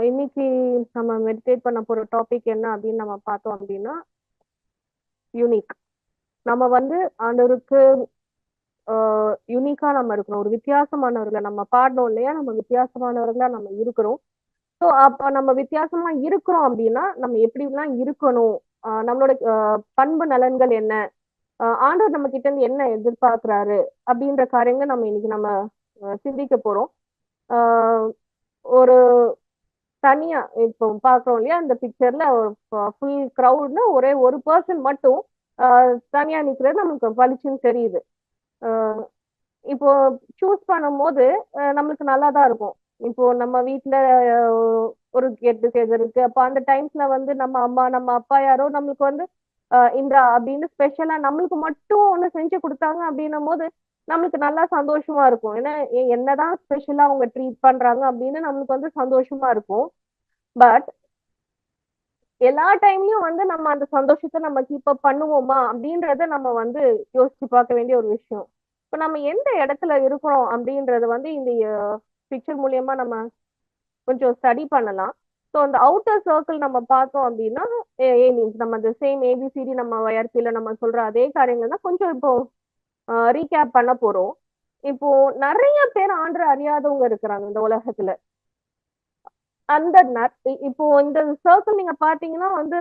இன்னைக்கு நம்ம மெடிடேட் பண்ண போற டாபிக் என்ன அப்படின்னு நம்ம பார்த்தோம் அப்படின்னா யூனிக். நம்ம வந்து ஆண்டவருக்கு யூனிக்கா நம்ம இருக்கிறோம். ஒரு வித்தியாசமானவர்களை நம்ம பாடணும் இல்லையா? நம்ம வித்தியாசமானவர்களா நம்ம இருக்கிறோம். ஸோ அப்ப நம்ம வித்தியாசமா இருக்கிறோம் அப்படின்னா நம்ம எப்படிலாம் இருக்கணும்? நம்மளோட பண்பு நலன்கள் என்ன? ஆண்டவர் நம்ம கிட்ட இருந்து என்ன எதிர்பார்க்கிறாரு அப்படின்ற காரியங்களை நம்ம இன்னைக்கு நம்ம சிந்திக்க போறோம். ஆஹ் ஒரு தனியா இப்போ பாக்குறோம் இல்லையா? அந்த பிக்சர்ல ஃபுல் கிரவுட்ல ஒரே ஒரு பர்சன் மட்டும் தனியா நிக்கிறது நமக்கு பளிச்சுன்னு தெரியுது. ஆஹ் இப்போ சூஸ் பண்ணும்போது நம்மளுக்கு நல்லா தான் இருக்கும். இப்போ நம்ம வீட்ல ஒரு கெட் டுகெதர் இருக்கு. அப்ப அந்த டைம்ஸ்ல வந்து நம்ம அம்மா நம்ம அப்பா யாரோ நம்மளுக்கு வந்து இந்த அப்படின்னு ஸ்பெஷலா நம்மளுக்கு மட்டும் ஒண்ணு செஞ்சு கொடுத்தாங்க அப்படின்னும் போது நம்மளுக்கு நல்லா சந்தோஷமா இருக்கும். ஏன்னா என்னதான் ஸ்பெஷலா அவங்க ட்ரீட் பண்றாங்க அப்படின்னு நம்மளுக்கு வந்து சந்தோஷமா இருக்கும். பட் எல்லா டைம்லயும் வந்து நம்ம அந்த சந்தோஷத்தை நம்ம கீப் அப் பண்ணுவோமா அப்படின்றத நம்ம வந்து யோசிச்சு பார்க்க வேண்டிய ஒரு விஷயம். இப்ப நம்ம எந்த இடத்துல இருக்கிறோம் அப்படின்றத வந்து இந்த பிக்சர் மூலியமா நம்ம கொஞ்சம் ஸ்டடி பண்ணலாம். ஸோ அந்த அவுட்டர் சர்க்கிள் நம்ம பார்த்தோம் அப்படின்னா ஏலியன்ஸ் நம்ம அந்த சேம் ஏபிசிடி நம்ம வயர்த்தியில நம்ம சொல்ற அதே காரியங்கள் தான் கொஞ்சம் இப்போ ரீகேப் பண்ண போறோம். இப்போ நிறைய பேர் ஆண்டு அறியாதவங்க இருக்கிறாங்க இந்த உலகத்துல. அந்த இப்போ இந்த சர்க்கிள் நீங்க பாத்தீங்கன்னா வந்து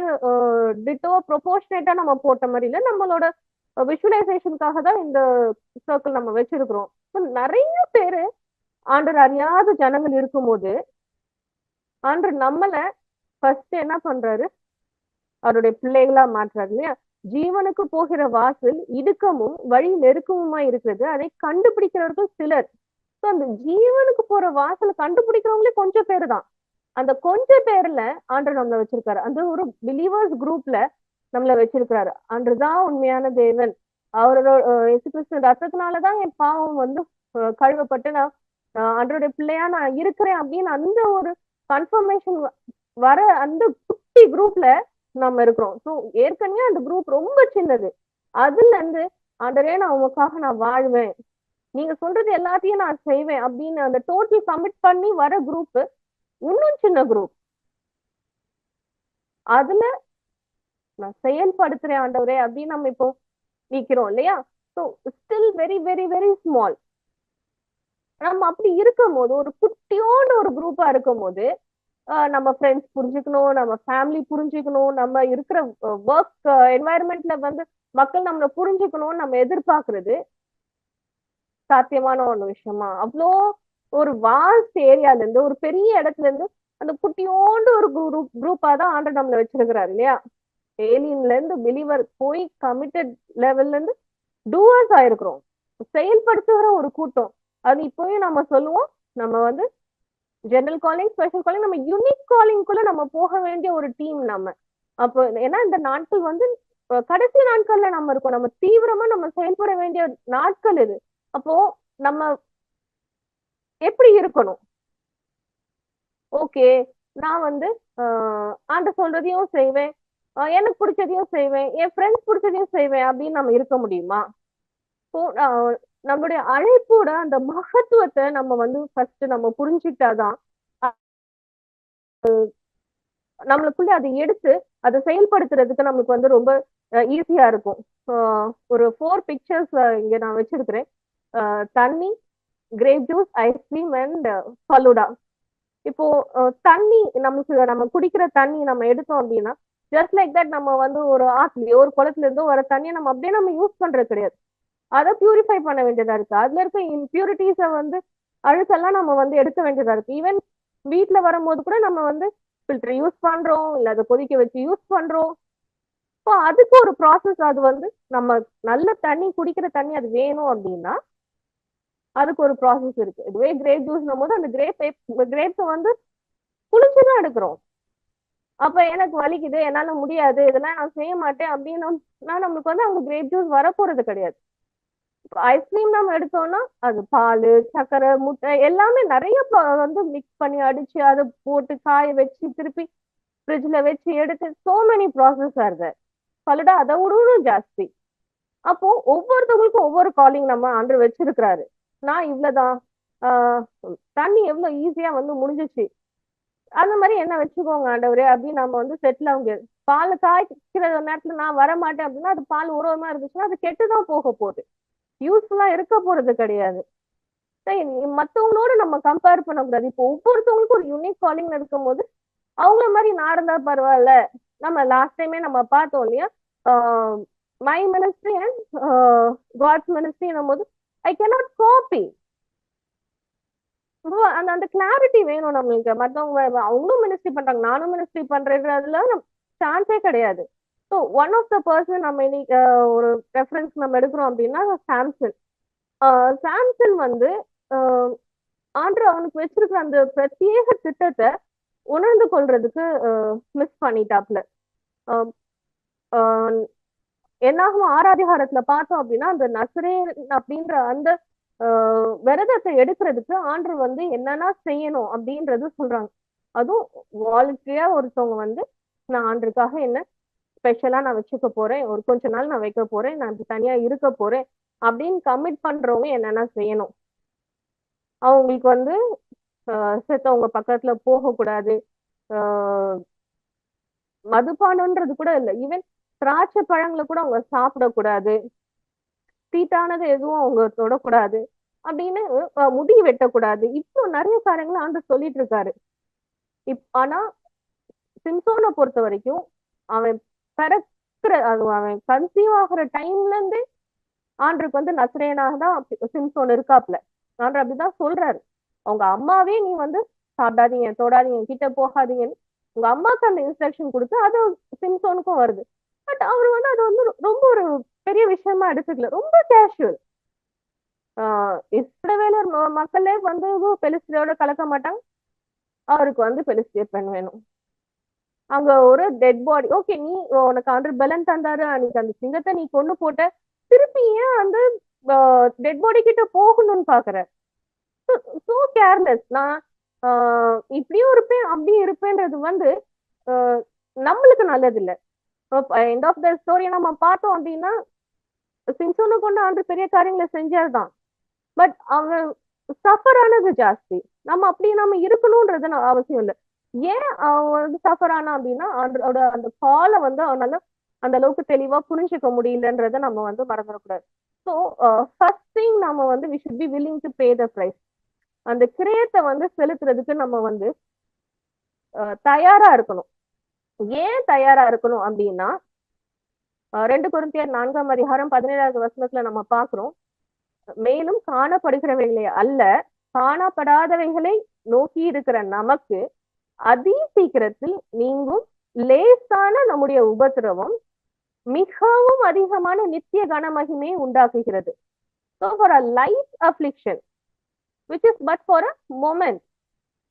டிட்டோ ப்ரொபோர்ஷனேட்டா நம்ம போட்ட மாதிரி இல்ல, நம்மளோட விஷுவலைசேஷனுக்காக தான் இந்த சர்க்கிள் நம்ம வச்சிருக்கிறோம். நிறைய பேரு ஆண்டர் அறியாத ஜனங்கள் இருக்கும்போது ஆண்டர் நம்மள ஃபர்ஸ்ட் என்ன பண்றாரு? அவருடைய பிள்ளைகளா மாற்றுறாரு இல்லையா? ஜீவனுக்கு போகிற வாசல் இடுக்கமும் வழி நெருக்கமுமா இருக்கிறது, அதை கண்டுபிடிக்கிறவர்கள் சிலர். அந்த ஜீவனுக்கு போற வாசல் கண்டுபிடிக்கிறவங்களே கொஞ்சம் பேரு தான். அந்த கொஞ்ச பேர்ல ஆண்டர் நம்மள வச்சிருக்காரு. அந்த ஒரு பிலீவர்ஸ் குரூப்ல நம்மள வச்சிருக்காரு. ஆண்டர்தான் உண்மையான தேவன். அவரோட இயேசு கிறிஸ்து ரத்தத்தினாலதான் என் பாவம் வந்து கழுவப்பட்டு நான் ஆண்டருடைய பிள்ளையா நான் இருக்கிறேன் அப்படின்னு அந்த ஒரு கன்ஃபர்மேஷன் வர அந்த குட்டி குரூப்ல நம்ம இருக்கிறோம். ஸோ ஏற்கனவே அந்த குரூப் ரொம்ப சின்னது. அதுல இருந்து ஆண்டரே நான் உங்களுக்காக நான் வாழ்வேன், நீங்க சொல்றது எல்லாத்தையும் நான் செய்வேன் அப்படின்னு அந்த டோட்டல் கமிட் பண்ணி வர குரூப் இன்னும் சின்ன குரூப். அதுல நான் செயல்படுத்துறேன் ஆண்டவரே அப்படின்னு நம்ம இப்போ நிக்கிறோம் இல்லையா? So still very very very small. நம்ம அப்படி இருக்கும் போது ஒரு குட்டியோட ஒரு குரூப்பா இருக்கும் போது நம்ம ஃப்ரெண்ட்ஸ் புரிஞ்சுக்கணும், நம்ம ஃபேமிலி புரிஞ்சுக்கணும், நம்ம இருக்கிற ஒர்க் என்வாயர்மெண்ட்ல வந்து மக்கள் நம்மளை புரிஞ்சுக்கணும்னு நம்ம எதிர்பார்க்கறது சாத்தியமான ஒரு விஷயமா? அவ்வளோ ஒரு வாஸ்ட் ஏரியால இருந்து ஒரு பெரிய இடத்துல இருந்து அந்த குட்டியோண்டு ஒரு குரூப்பா தான் ஆண்டு நம்மள வச்சிருக்கிறாரு இல்லையா? ஏலியன்ல இருந்து பிலிவர் போய் கமிட்டட் லெவல்ல இருந்து டூவர்ஸ் ஆயிருக்கிறோம், செயல்படுத்துகிற ஒரு கூட்டம். அது இப்பவே நம்ம சொல்லுவோம், நம்ம வந்து ஜெனரல் காலிங் ஸ்பெஷல் காலிங் நம்ம யூனிக் காலிங்குள்ள நம்ம போக வேண்டிய ஒரு டீம் நம்ம. அப்போ ஏன்னா இந்த நாட்கள் வந்து கடைசி நாட்கள்ல நம்ம இருக்கோம், நம்ம தீவிரமா நம்ம செயல்பட வேண்டிய நாட்கள் இது. அப்போ நம்ம எப்படி இருக்கணும்? ஓகே, நான் வந்து ஆண்ட சொல்றதையும் செய்வேன், எனக்கு பிடிச்சதையும் செய்வேன், என் ஃப்ரெண்ட்ஸ் பிடிச்சதையும் செய்வேன் அப்படின்னு நம்ம இருக்க முடியுமா? இப்போ நம்மளுடைய அழைப்போட அந்த மகத்துவத்தை நம்ம வந்து ஃபர்ஸ்ட் நம்ம புரிஞ்சுக்கிட்டாதான் நம்மளுக்குள்ள அதை எடுத்து அதை செயல்படுத்துறதுக்கு நமக்கு வந்து ரொம்ப ஈஸியா இருக்கும். ஒரு 4 பிக்சர்ஸ் இங்க நான் வச்சிருக்கிறேன். தண்ணி, grape juice, ice cream and falooda. இப்போ தண்ணி நமக்கு நம்ம குடிக்கிற தண்ணி நம்ம எடுத்தோம் அப்படின்னா ஜஸ்ட் லைக் தட் நம்ம வந்து ஒரு ஆற்றுலயோ ஒரு குளத்துல இருந்தோ வர தண்ணியை நம்ம அப்படியே நம்ம யூஸ் பண்றது கிடையாது. அதை பியூரிஃபை பண்ண வேண்டியதா இருக்கு. அதுல இருக்க இம்பியூரிட்டிஸை வந்து அழுக்கெல்லாம் நம்ம வந்து எடுக்க வேண்டியதா இருக்கு. ஈவன் வீட்டுல வரும்போது கூட நம்ம வந்து ஃபில்டர் யூஸ் பண்றோம், இல்ல அதை கொதிக்க வச்சு யூஸ் பண்றோம். இப்போ அதுக்கு ஒரு ப்ராசஸ். அது வந்து நம்ம நல்ல தண்ணி குடிக்கிற தண்ணி அது வேணும் அப்படின்னா அதுக்கு ஒரு ப்ராசஸ் இருக்கு. இதுவே கிரேப் ஜூஸ்னும் போது அந்த கிரேப்ஸை வந்து புளிச்சுதான் எடுக்கிறோம். அப்ப எனக்கு வலிக்குது, என்னால முடியாது, இதெல்லாம் நான் செய்ய மாட்டேன் அப்படின்னு நம்மளுக்கு வந்து அவங்க கிரேப் ஜூஸ் வரப்போறது கிடையாது. ஐஸ்கிரீம் நம்ம எடுத்தோம்னா அது பால், சர்க்கரை, முட்டை எல்லாமே நிறைய வந்து மிக்ஸ் பண்ணி அடிச்சு அதை போட்டு காய வச்சு திருப்பி ஃப்ரிட்ஜ்ல வச்சு எடுத்து சோ மெனி ப்ராசஸ் ஆகுது. பலடா அதை விடவும் ஜாஸ்தி. அப்போ ஒவ்வொருத்தவங்களுக்கும் ஒவ்வொரு காலிங் நம்ம ஆண்டு வச்சிருக்கிறாரு. நான் இவ்வளவுதான் தண்ணி எவ்வளவு ஈஸியா வந்து முடிஞ்சிச்சு. அந்த மாதிரி என்ன வச்சுக்கோங்க ஆண்டவரே அப்படின்னு நம்ம வந்து செட்டில் ஆக முடியாது. பால் காய்க்கிற நேரத்துல நான் வர மாட்டேன் அப்படின்னா அது பால் உறவமா இருந்துச்சுன்னா அது கெட்டுதான் போக போகுது, யூஸ்ஃபுல்லா இருக்க போறது கிடையாது. மத்தவங்களோட நம்ம கம்பேர் பண்ணக்கூடாது. இப்போ ஒவ்வொருத்தவங்களுக்கும் ஒரு யூனிக் காலிங் இருக்கும்போது அவங்கள மாதிரி நான் இருந்தா பரவாயில்ல. நம்ம லாஸ்ட் டைமே நம்ம பார்த்தோம் இல்லையா, my ministry and God's ministry போது ஐ கேனாட் காப்பி. அந்த அந்த கிளாரிட்டி வேணும் நம்மளுக்கு. மத்தவங்க அவங்களும் மினிஸ்ட்ரி பண்றாங்க, நானும் மினிஸ்ட்ரி பண்றதுல சான்ஸே கிடையாது. So one of the person நம்ம இன்னைக்கு ஒரு ரெஃபரன்ஸ் நம்ம எடுக்கிறோம் அப்படின்னா சாம்சன். சாம்சன் வந்து ஆண்டு அவனுக்கு வச்சிருக்கிற அந்த பிரத்யேக திட்டத்தை உணர்ந்து கொள்றதுக்கு மிஸ் பண்ணிட்டாப்ல. என்னாகும் 6 அதிகாரத்துல பார்த்தோம் அப்படின்னா அந்த நசரேன் அப்படின்ற அந்த விரதத்தை எடுக்கிறதுக்கு ஆண்டு வந்து என்னன்னா செய்யணும் அப்படின்றது சொல்றாங்க. அதுவும் வாலண்டியா ஒருத்தவங்க வந்து நான் ஆண்டுக்காக என்ன ஸ்பெஷலா நான் வச்சுக்க போறேன், ஒரு கொஞ்ச நாள் நான் வைக்க போறேன், நான் தனியா இருக்க போறேன் அப்படின்னு கமிட் பண்றவங்க என்னன்னா செய்யணும். அவங்களுக்கு வந்து செத்தவங்க பக்கத்துல போகக்கூடாது, மதுபானம்ன்றது கூட இல்லை, ஈவன் திராட்சை பழங்களை கூட அவங்க சாப்பிடக்கூடாது, தீட்டானது எதுவும் அவங்க தொடக்கூடாது அப்படின்னு, முடி வெட்டக்கூடாது, இப்போ நிறைய காரியங்களை ஆண்டு சொல்லிட்டு இருக்காரு. ஆனா சிம்சோனை பொறுத்த வரைக்கும் அவன் பிறக்கிற அவன் கன்சீவ் ஆகிற டைம்ல இருந்தே ஆண்டுக்கு வந்து நசரேனாக தான் சிம்சோன் இருக்காப்ல. ஆண்டு அப்படிதான் சொல்றாரு. அவங்க அம்மாவே நீ வந்து சாப்பிடாதீங்க, தொடாதீங்க, கிட்ட போகாதீங்கன்னு உங்க அம்மாவுக்கு அந்த இன்ஸ்ட்ரக்ஷன் கொடுத்து அது சிம்சோனுக்கும் வருது. பட் அவர் வந்து அது வந்து ரொம்ப ஒரு பெரிய விஷயமா எடுத்துக்கல, ரொம்ப கேஷுவல். இஸ்ரவேலர் மக்களே வந்து பெலிஸ்தியரோட கலக்க மாட்டாங்க, அவருக்கு வந்து பெலிஸ்தியர் பெண் வேணும். அங்க ஒரு டெட் பாடி, ஓகே நீ உனக்கு ஆண்டு பலன் தந்தாரு, அன்னைக்கு அந்த சிங்கத்தை நீ கொண்டு போட்ட, திருப்பி ஏன் அந்த டெட் பாடி கிட்ட போகணும்னு பாக்குற? So careless. நான் இப்படியும் இருப்பேன் அப்படியும் இருப்பேன்றது வந்து நம்மளுக்கு நல்லது இல்லை. எண்ட் ஆஃப் த ஸ்டோரியை நம்ம பார்த்தோம் அப்படின்னா சிம்சோனை கொண்டு ஆண்டு பெரிய காரியங்களை செஞ்சதுதான், பட் அவன் சஃபர் ஆனது ஜாஸ்தி. நம்ம அப்படி நம்ம இருக்கணும்ன்றது அவசியம் இல்லை. ஏன் அவன் வந்து சஃபர் ஆனா அப்படின்னா அவனோட அந்த காலை வந்து அவனால அந்த அளவுக்கு தெளிவா புரிஞ்சுக்க முடியலன்றத நம்ம வந்து மறந்துடக்கூடாது. ஸோ ஃபர்ஸ்ட் திங் நம்ம வந்து we should be willing to pay the price. அந்த கிரயத்தை வந்து செலுத்துறதுக்கு நம்ம வந்து தயாரா இருக்கணும். ஏன் தயாரா இருக்கணும் அப்படின்னா 2 கொரிந்தியர் 4:17 நம்ம பாக்குறோம், மேலும் காணப்படுகிறவைகளை அல்ல காணப்படாதவைகளை நோக்கி இருக்கிற நமக்கு அதி சீக்கிரத்தில் நீங்கும் லேசான நம்முடைய உபத்திரவம் மிகவும் அதிகமான நித்திய கனமகிமையை உண்டாக்குகிறது. So for a light affliction, which is but for a moment,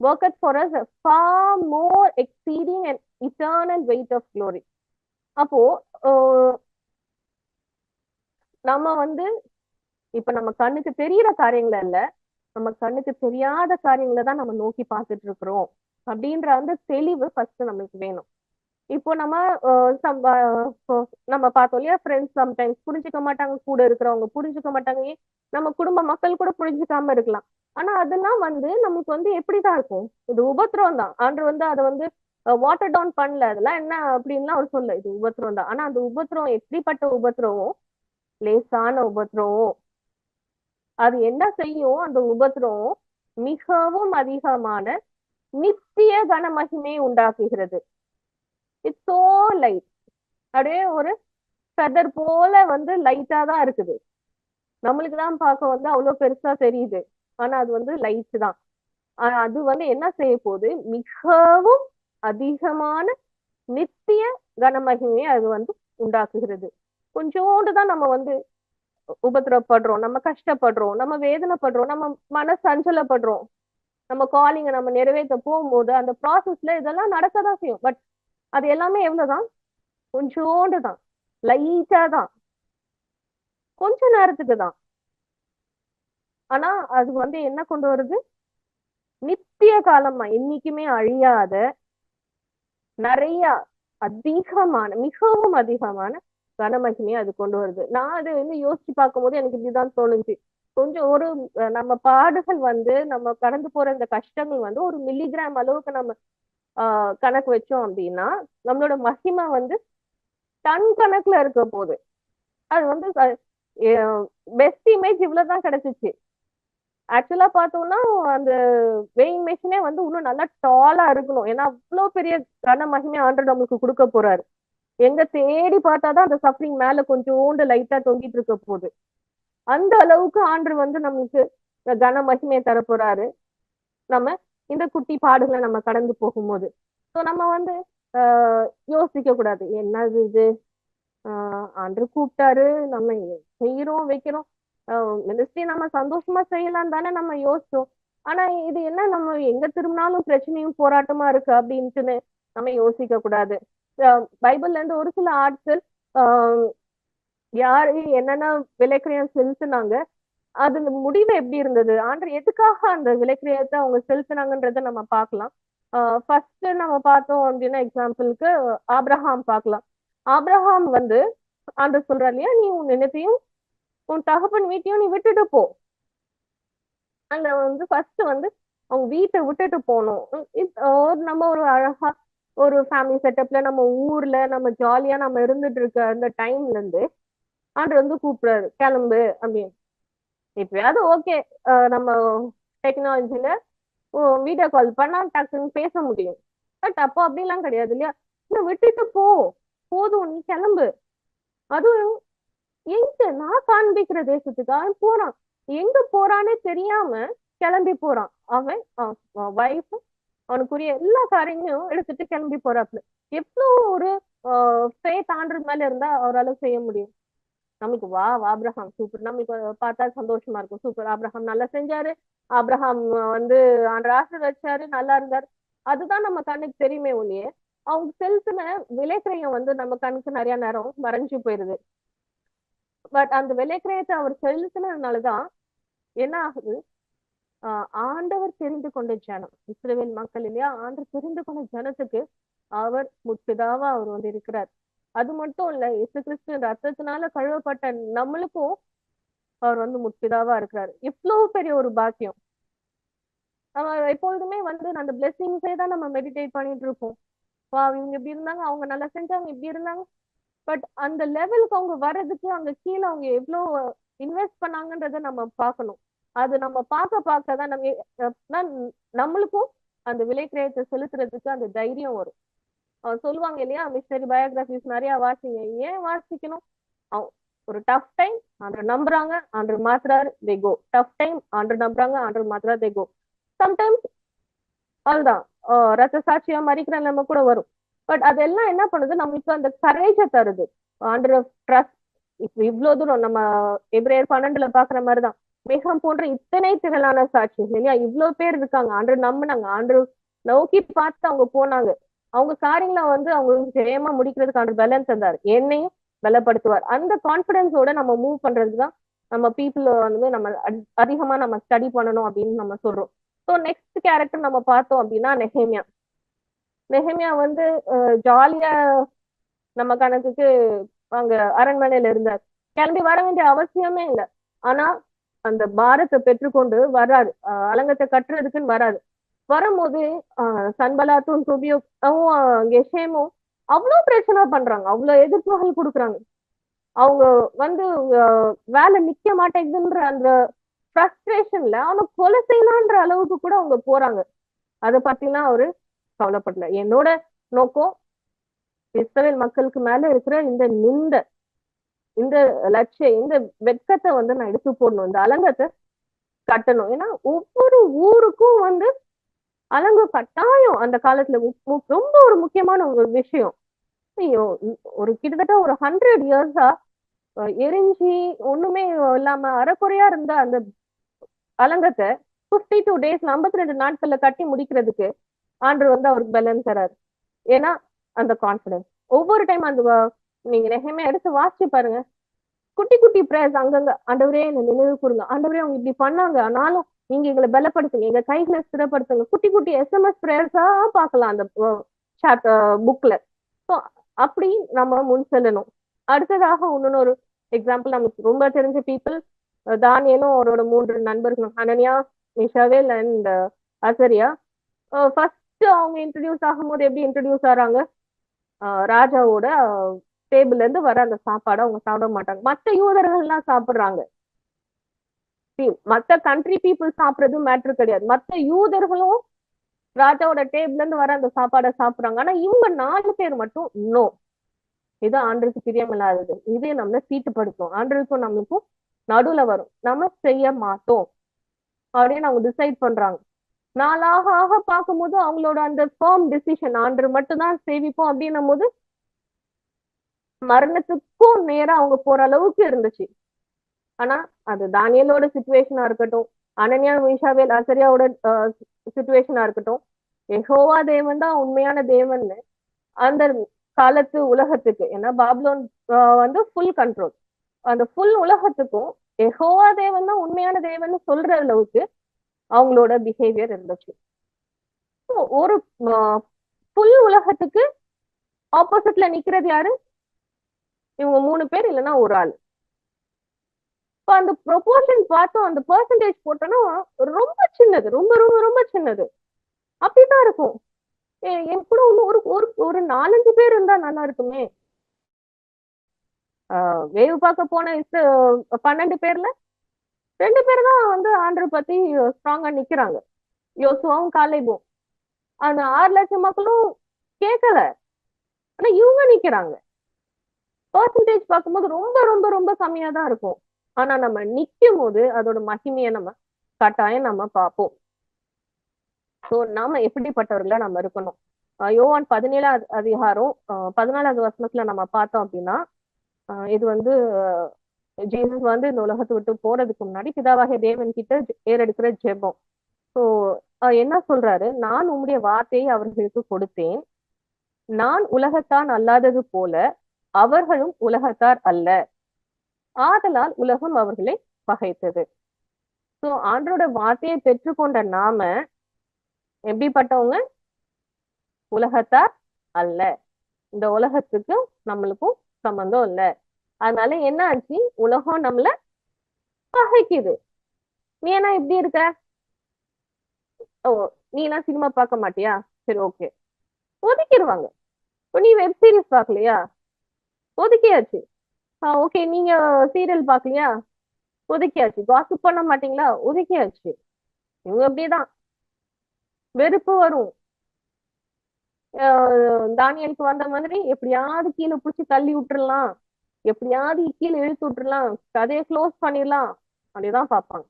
worketh for us a far more exceeding and eternal weight of glory. அப்போ நம்ம வந்து இப்ப நம்ம கண்ணுக்கு தெரியிற காரியங்களை இல்ல, நம்ம கண்ணுக்கு தெரியாத காரியங்களை தான் நம்ம நோக்கி பார்த்துட்டு இருக்கிறோம் அப்படின்ற அந்த தெளிவு ஃபர்ஸ்ட் நம்மளுக்கு வேணும். இப்போ நம்ம நம்ம பார்த்தோம் இல்லையா, ஃப்ரெண்ட்ஸ் சம்டைம்ஸ் புரிஞ்சுக்க மாட்டாங்க, கூட இருக்கிறவங்க புரிஞ்சுக்க மாட்டாங்க, நம்ம குடும்ப மக்கள் கூட புரிஞ்சுக்காம இருக்கலாம். ஆனா அதெல்லாம் வந்து நமக்கு வந்து எப்படிதான் இருக்கும், இது உபத்திரம் தான். ஆண்டு வந்து அதை வந்து வாட்டர் டவுன் பண்ணல, அதெல்லாம் என்ன அப்படின்லாம் அவர் சொல்ல, இது உபத்திரம் தான். ஆனா அந்த உபத்திரம் எப்படிப்பட்ட உபத்திரமும் லேசான உபத்திரமும் அது என்ன செய்யும், அந்த உபத்திரம் மிகவும் அதிகமான நித்திய கனமகிமையை உண்டாக்குகிறது. இட்ஸ் சோ லைட், அப்படியே ஒரு ஃபெதர் போல வந்து லைட்டா தான் இருக்குது. நம்மளுக்கு தான் பார்க்க வந்து அவ்வளவு பெருசா தெரியுது, ஆனா அது வந்து லைட் தான். ஆனா அது வந்து என்ன செய்ய போகுது, மிகவும் அதிகமான நித்திய கனமகிமையை அது வந்து உண்டாக்குகிறது. கொஞ்சோண்டு தான் நம்ம வந்து உபத்திரப்படுறோம், நம்ம கஷ்டப்படுறோம், நம்ம வேதனைப்படுறோம், நம்ம மனசஞ்சலப்படுறோம். நம்ம காலிங்க நம்ம நிறைவேற்ற போகும்போது அந்த ப்ராசஸ்ல இதெல்லாம் நடக்கதான் செய்யும். பட் அது எல்லாமே எவ்வளவுதான், கொஞ்சோண்டு தான், லைட்டா தான், கொஞ்ச நேரத்துக்கு தான். ஆனா அது வந்து என்ன கொண்டு வருது, நித்திய காலமா என்னைக்குமே அழியாத நிறைய அதிகமான மிகவும் அதிகமான கனமகிமையை அது கொண்டு வருது. நான் அதை வந்து யோசிச்சு பார்க்கும்போது எனக்கு இப்படிதான் தோணுச்சு. கொஞ்சம் ஒரு நம்ம பாடுகள் வந்து நம்ம கடந்து போற இந்த கஷ்டங்கள் வந்து ஒரு மில்லிகிராம் அளவுக்கு நம்ம கணக்கு வச்சோம் அப்படின்னா நம்மளோட மகிமை வந்து டன் கணக்குல இருக்க போகுது. அது வந்து பெஸ்ட் இமேஜ் இவ்வளவுதான் கிடைச்சிச்சு. ஆக்சுவலா பார்த்தோம்னா அந்த வெயிங் மெஷினே வந்து இன்னும் நல்லா டாலா இருக்கணும். ஏன்னா அவ்வளவு பெரிய கன மகிமை ஆண்டவர் நம்மளுக்கு கொடுக்க போறாரு. எங்க தேடி பார்த்தாதான் அந்த சஃபரிங் மேல கொஞ்சோண்டு லைட்டா தொங்கிட்டு இருக்க போகுது. அந்த அளவுக்கு ஆண்டவர் வந்து நம்மளுக்கு கன மகிமையை தர போறாரு. நம்ம இந்த குட்டி பாடுகளை நம்ம கடந்து போகும்போது ஸோ நம்ம வந்து யோசிக்க கூடாது, என்னது இது, ஆண்டவர் கூப்பிட்டாரு, நம்ம செய்யறோம் வைக்கிறோம், மினிஸ்ட்ரி நம்ம சந்தோஷமா செய்யலாம் தானே நம்ம யோசிச்சோம். ஆனா இது என்ன, நம்ம எங்க திரும்பினாலும் பிரச்சனையும் போராட்டமா இருக்கு அப்படின்ட்டுன்னு நம்ம யோசிக்க கூடாது. பைபிள்ல இருந்து ஒரு சில ஆட்கள் யாரு என்னென்ன விலைக்கிரயம் செலுத்துனாங்க, அது முடிவு எப்படி இருந்தது, ஆண்டவர் எதுக்காக அந்த விலைக்கிரயத்தை அவங்க செலுத்தினாங்கன்றத நம்ம பார்க்கலாம். ஃபர்ஸ்ட் நம்ம பார்த்தோம் அப்படின்னா எக்ஸாம்பிளுக்கு ஆப்ரஹாம் பார்க்கலாம். ஆப்ரஹாம் வந்து ஆண்டவர் சொல்றாரு இல்லையா, நீ உன் நினைத்தையும் உன் தகப்பன் வீட்டையும் நீ விட்டுட்டு போ. அந்த வந்து ஃபர்ஸ்ட் வந்து அவங்க வீட்டை விட்டுட்டு போகணும். நம்ம ஒரு அழகா ஒரு ஃபேமிலி செட்டப்ல நம்ம ஊர்ல நம்ம ஜாலியா நம்ம இருந்துட்டு இருக்க அந்த டைம்ல இருந்து ஆண்டவர் வந்து கூப்பிடுறாரு கிளம்பு அப்படின்னு. இப்பயாவது ஓகே, நம்ம டெக்னாலஜில வீடியோ கால் பண்ணா டக்குன்னு பேச முடியும். பட் அப்போ அப்படிலாம் கிடையாது இல்லையா, விட்டுட்டு போ, போதும் நீ கிளம்பு. அதுவும் எங்க நான் காண்பிக்கிற தேசத்துக்கு அவன் போறான், எங்க போறானே தெரியாம கிளம்பி போறான். அவன் வைஃப் அவனுக்குரிய எல்லா காரியங்களும் எடுத்துட்டு கிளம்பி போறாப்புல. எவ்வளவு ஒரு ஃபேத் ஆண்டர் மேல இருந்தா அவரால் செய்ய முடியும். நமக்கு வா ஆப்ரஹாம் சூப்பர், நமக்கு பார்த்தா சந்தோஷமா இருக்கும், சூப்பர் ஆப்ரஹாம் நல்லா செஞ்சாரு, ஆப்ரஹாம் வந்து ஆண்டர் ஆசீர்வதிச்சாரு, நல்லா இருந்தாரு. அதுதான் நம்ம கண்ணுக்கு தெரியுமே ஒழிய அவங்க செலுத்தின விலைக்கிரயம் வந்து நம்ம கண்ணுக்கு நிறைய நேரம் மறைஞ்சு போயிருது. பட் அந்த விலைக்கிரயத்தை அவர் செலுத்தினதுனாலதான் என்ன ஆகுது, ஆண்டவர் தெரிந்து கொண்ட ஜனம் இஸ்ரவேல் மக்கள் இல்லையா, ஆண்டவர் தெரிந்து கொண்ட ஜனத்துக்கு அவர் முற்பிதாவா அவர் வந்து இருக்கிறார். அது மட்டும் இல்ல, இயேசு கிறிஸ்து ரத்தத்தினால கழுவப்பட்ட நம்மளுக்கும் அவர் வந்து முற்பிதாவா இருக்கிறாரு. இவ்வளவு பெரிய ஒரு பாக்கியம். நம்ம எப்பொழுதுமே வந்து அந்த பிளெஸிங்ஸே தான் நம்ம மெடிடேட் பண்ணிட்டு இருப்போம். வா இவங்க இப்படி இருந்தாங்க, அவங்க நல்லா செஞ்சாங்க, இப்படி இருந்தாங்க. பட் அந்த லெவலுக்கு அவங்க வர்றதுக்கு அங்க கீழே அவங்க எவ்வளவு இன்வெஸ்ட் பண்ணாங்கன்றத நம்ம பார்க்கணும். அது நம்ம பார்க்க தான் நம்ம நம்மளுக்கும் அந்த விலைக்கிரயத்தை செலுத்துறதுக்கு அந்த தைரியம் வரும். சொல்லுவாங்க இல்லையா, மிஷனரி பயோகிராபிஸ் நிறைய வாசிங்க. ஏன் வாசிக்கணும், ஒரு டஃப் டைம் ஆண்டர் நம்புறாங்க, ஆண்டர் மாத்துறாரு, தே கோ. டஃப் டைம் ஆண்டர் நம்புறாங்க, ஆண்டர் மாத்துறாரு, தே கோ. சம்டைம்ஸ் அதுதான் ரத்த சாட்சியா மறிக்கிற நிலைமை கூட வரும். பட் அதெல்லாம் என்ன பண்ணுது, நம்மளுக்கு அந்த கரேஜை தருது. ஆண்டர் ட்ரஸ்ட். இப்ப இவ்வளவு தூரம் நம்ம எபிரேயர் 12 பாக்குற மாதிரிதான், மேகம் போன்ற இத்தனை திரளான சாட்சி இல்லையா, இவ்வளவு பேர் இருக்காங்க, ஆண்டர் நம்பினாங்க, ஆண்டர் நோக்கி பார்த்து அவங்க போனாங்க, அவங்க காரியங்களை வந்து அவங்க ஜெயமா முடிக்கிறதுக்கு ஆண்டர் பலன் தந்தார், என்னையும் பலப்படுத்துவார். அந்த கான்பிடன்ஸோட நம்ம மூவ் பண்றதுதான் நம்ம பீப்புள் வந்து நம்ம அதிகமா நம்ம ஸ்டடி பண்ணணும் அப்படின்னு நம்ம சொல்றோம். ஸோ நெக்ஸ்ட் கேரக்டர் நம்ம பார்த்தோம் அப்படின்னா நெஹேமியா. நெஹேமியா வந்து ஜாலியா நம்ம கணக்குக்கு அங்க அரண்மனையில இருந்தார். கிளம்பி வர வேண்டிய அவசியமே இல்லை. ஆனா அந்த பாரத்தை பெற்றுக்கொண்டு வர்றாரு, அலங்கத்தை கட்டுறதுக்குன்னு வராரு. வரும்போது சன்பலாத்தும் துபியும் கெஷேமும் அவ்வளவு பிரச்சனை பண்றாங்க, அவ்வளவு எதிர்ப்புகள் கொடுக்குறாங்க. அவங்க வந்து வேலை நிக்க மாட்டேங்குதுன்ற அந்த ஃப்ரஸ்ட்ரேஷன்ல அவனை கொலை செய்யலான்ற அளவுக்கு கூட அவங்க போறாங்க. அதை பத்திலாம் அவரு கவலைப்படல. என்னோட நோக்கம் இஸ்ரவேல் மக்களுக்கு மேல இருக்கிற இந்த லட்சியம், இந்த வெட்கத்தை வந்து நான் எடுத்து போடணும், இந்த அலங்கத்தை கட்டணும். ஏன்னா ஒவ்வொரு ஊருக்கும் வந்து அலங்கம் கட்டாயம் அந்த காலத்துல ரொம்ப ஒரு முக்கியமான ஒரு விஷயம். ஒரு கிட்டத்தட்ட ஒரு 100 இயர்ஸா எரிஞ்சி ஒண்ணுமே இல்லாம அறக்குறையா இருந்த அந்த அலங்கத்தை 52 days 52 நாட்கள்ல கட்டி முடிக்கிறதுக்கு ஆண்டவர் வந்து அவருக்கு பலன் தராரு. ஏன்னா அந்த கான்பிடன்ஸ் ஒவ்வொரு டைம் அந்த நீங்க நெஹேமியா எடுத்து வாசிச்சு பாருங்க, குட்டி குட்டி பிரேயர்ஸ் அங்கங்க, ஆண்டவரே என்ன நினைவு கூறுங்க, ஆண்டவரே அவங்க இப்படி பண்ணாங்க ஆனாலும் நீங்க எங்களை பலப்படுத்துங்க, எங்க கைகளை ஸ்திரப்படுத்துங்க, குட்டி குட்டி எஸ்எம்எஸ் பிரேயர்ஸா பார்க்கலாம் அந்த புக்ல. ஸோ அப்படி நம்ம முன் செல்லணும். அடுத்ததாக இன்னொரு எக்ஸாம்பிள் நமக்கு ரொம்ப தெரிஞ்ச பீப்புள், தானியேலும் அவரோட 3 நண்பர்களும், Hananiah, Mishael and Azariah. First first அவங்க இன்ட்ரடியூஸ் ஆகும்போது எப்படி இன்ட்ரடியூஸ் ஆறாங்க? ராஜாவோட டேபிள்ல இருந்து வர அந்த சாப்பாடை அவங்க சாப்பிட மாட்டாங்க. மத்த யூதர்கள் எல்லாம் சாப்பிடுறாங்க. மத்த கண்ட்ரி பீப்புள் சாப்பிடுறது மேட்ரு கிடையாது. மத்த யூதர்களும் ராஜாவோட டேபிள்ல இருந்து வர அந்த சாப்பாடை சாப்பிடுறாங்க. ஆனா இவங்க 4 பேர் மட்டும் நோ, இது ஆண்டருக்கு பிரியமில்லாதது, இது நம்மள தீட்டுப்படுத்தும், ஆண்டருக்கும் நம்மளுக்கும் நடுவுல வரும், நம்ம செய்ய மாட்டோம் அப்படின்னு அவங்க டிசைட் பண்றாங்க. நாளாக ஆக பார்க்கும்போது அவங்களோட அந்த ஃபர்ம் டிசிஷன் ஆண்டர் மட்டும் தான் சேவிப்போம் அப்படின்னும் போது மரணத்துக்கும் நேரா அவங்க போற அளவுக்கு இருந்துச்சு. ஆனா அது தானியலோட சிச்சுவேஷனா இருக்கட்டும், அனன்யா மீஷாவேல் அசரியாவோட சிச்சுவேஷனா இருக்கட்டும், யெகோவா தேவன் தான் உண்மையான தேவன் அந்த காலத்து உலகத்துக்கு, ஏன்னா பாபிலோன் வந்து ஃபுல் கண்ட்ரோல், அந்த ஃபுல் உலகத்துக்கும் யெகோவா தேவன் தான் உண்மையான தேவன் சொல்ற அளவுக்கு அவங்களோட பிஹேவியர் இருந்துச்சு. ஒரு ஃபுல் உலகத்துக்கு ஆப்போசிட்ல நிக்கிறது யாரு? இவங்க 3 பேர் இல்லைன்னா ஒரு ஆள். இப்போ அந்த ப்ரொபோர்ஷன் பார்த்தோம், அந்த பெர்சன்டேஜ் போட்டோம்னா ரொம்ப சின்னது, ரொம்ப ரொம்ப ரொம்ப சின்னது. அப்படிதான் இருக்கும். என் கூட ஒரு ஒரு ஒரு 4-5 பேர் இருந்தா நல்லா இருக்குமே. வேவு பார்க்க போன 12 பேர்ல 2 பேர் தான் வந்து ஆண்டர் பத்தி ஸ்ட்ராங்கா நிக்கிறாங்க, யோசுவாவும் காலேபும். அந்த 6 லட்சம் மக்களும் கேட்கல, ஆனா இவங்க நிக்கிறாங்க. பெர்சன்டேஜ் பார்க்கும்போது ரொம்ப ரொம்ப ரொம்ப கம்மியா தான் இருக்கும். ஆனா நம்ம நிக்கும் போது அதோட மகிமையை நம்ம கட்டாயம் நம்ம பார்ப்போம். ஸோ நாம எப்படிப்பட்டவர்களா நம்ம இருக்கணும்? யோவான் 17 அதிகாரம் 14வது வசனத்துல நம்ம பார்த்தோம் அப்படின்னா, இது வந்து ஜீசஸ் வந்து இந்த உலகத்தை விட்டு போறதுக்கு முன்னாடி பிதாவாகிய தேவன் கிட்ட ஏறெடுக்கிற ஜெபம். ஸோ என்ன சொல்றாரு? நான் உம்முடைய வார்த்தையை அவர்களுக்கு கொடுத்தேன், நான் உலகத்தான் அல்லாதது போல அவர்களும் உலகத்தார் அல்ல, ஆதலால் உலகம் அவர்களை பகைத்தது. ஸோ ஆண்டரோட வார்த்தையை பெற்றுக்கொண்ட நாம எப்படிப்பட்டவங்க? உலகத்தார் அல்ல. இந்த உலகத்துக்கும் நம்மளுக்கும் சம்பந்தம் இல்லை. அதனால என்ன ஆச்சு? உலகம் நம்மள பகைக்குது. நீ என்ன இப்படி இருக்க? ஓ, நீ எல்லாம் சினிமா பார்க்க மாட்டியா? சரி, ஓகே, ஒதுக்கிடுவாங்க. நீ வெப் சீரிஸ் பார்க்கலையா? ஒதுக்கியாச்சு. ஓகே, நீங்க சீரியல் பார்க்கலையா? ஒதுக்கியாச்சு. காசிப் பண்ண மாட்டீங்களா? ஒதுக்கியாச்சு. இவங்க அப்படிதான். வெறுப்பு வரும். தானியலுக்கு வந்த மாதிரி எப்படியாவது கீழே பிடிச்சி தள்ளி விட்டுறலாம், எப்படியாவது கீழே இழுத்து விட்டுறலாம், கதையை க்ளோஸ் பண்ணிடலாம், அப்படிதான் பார்ப்பாங்க.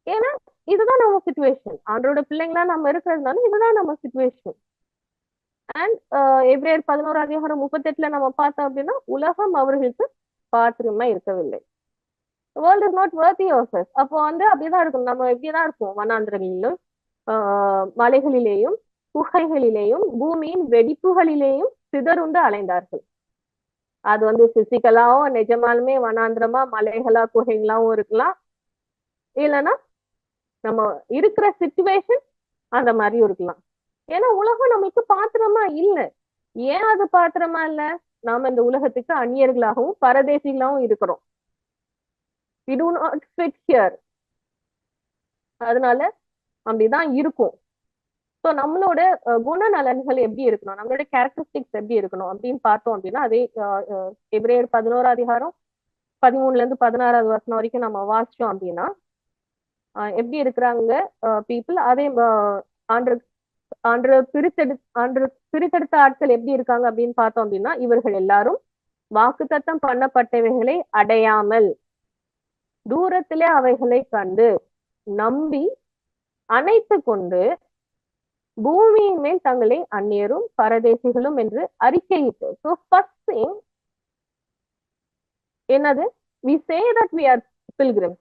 ஏன்னா இதுதான் நம்ம சிச்சுவேஷன். ஆண்டோட பிள்ளைங்களா நம்ம இருக்கிறதுனால இதுதான் நம்ம சிச்சுவேஷன். அண்ட் எபிரேயர் 11:38 நம்ம பார்த்தோம் அப்படின்னா, உலகம் அவர்களுக்கு பாத்திரமா இருக்கவில்லை. World is not worthy of us. அப்போ வந்து அப்படிதான் இருக்கும். நம்ம எப்படிதான் இருப்போம்? வனாந்திரங்களிலும் மலைகளிலேயும் குகைகளிலேயும் பூமியின் வெடிப்புகளிலேயும் சிதறுண்டு அலைந்தார்கள். அது வந்து பிசிக்கலாவும் நிஜமாலுமே வனாந்திரமா மலைகளா குகைகளாவும் இருக்கலாம், இல்லைன்னா நம்ம இருக்கிற சிச்சுவேஷன் அந்த மாதிரியும் இருக்கலாம். ஏன்னா உலகம் நமக்கு பாத்திரமா இல்லை. ஏன் அது பாத்திரமா இல்ல? நாம இந்த உலகத்துக்கு அந்நியர்களாகவும் பரதேசிகளாகவும் இருக்கிறோம். We do not fit here. அதனால அப்படிதான் இருக்கும். ஸோ நம்மளோட குணநலன்கள் எப்படி இருக்கணும், நம்மளோட கேரக்டரிஸ்டிக்ஸ் எப்படி இருக்கணும் அப்படின்னு பார்த்தோம் அப்படின்னா, அதே எபிரேயர் 11:13-16 வசனம் வரைக்கும் நம்ம வாசிச்சோம் அப்படின்னா, எப்படி இருக்கிறாங்க பீப்புள், அதே ஆண்டு ஆண்டு பிரித்தெடுத்த ஆட்கள் எப்படி இருக்காங்க அப்படின்னு பார்த்தோம் அப்படின்னா, இவர்கள் எல்லாரும் வாக்குத்தத்தம் பண்ணப்பட்டவைகளை அடையாமல் தூரத்திலே அவைகளை கண்டு நம்பி அணைத்து கொண்டு பூமியின் மேல் தங்களை அந்நியரும் பரதேசிகளும் என்று அறிக்கையிட்டு. So first thing என்னது? We say that we are pilgrims.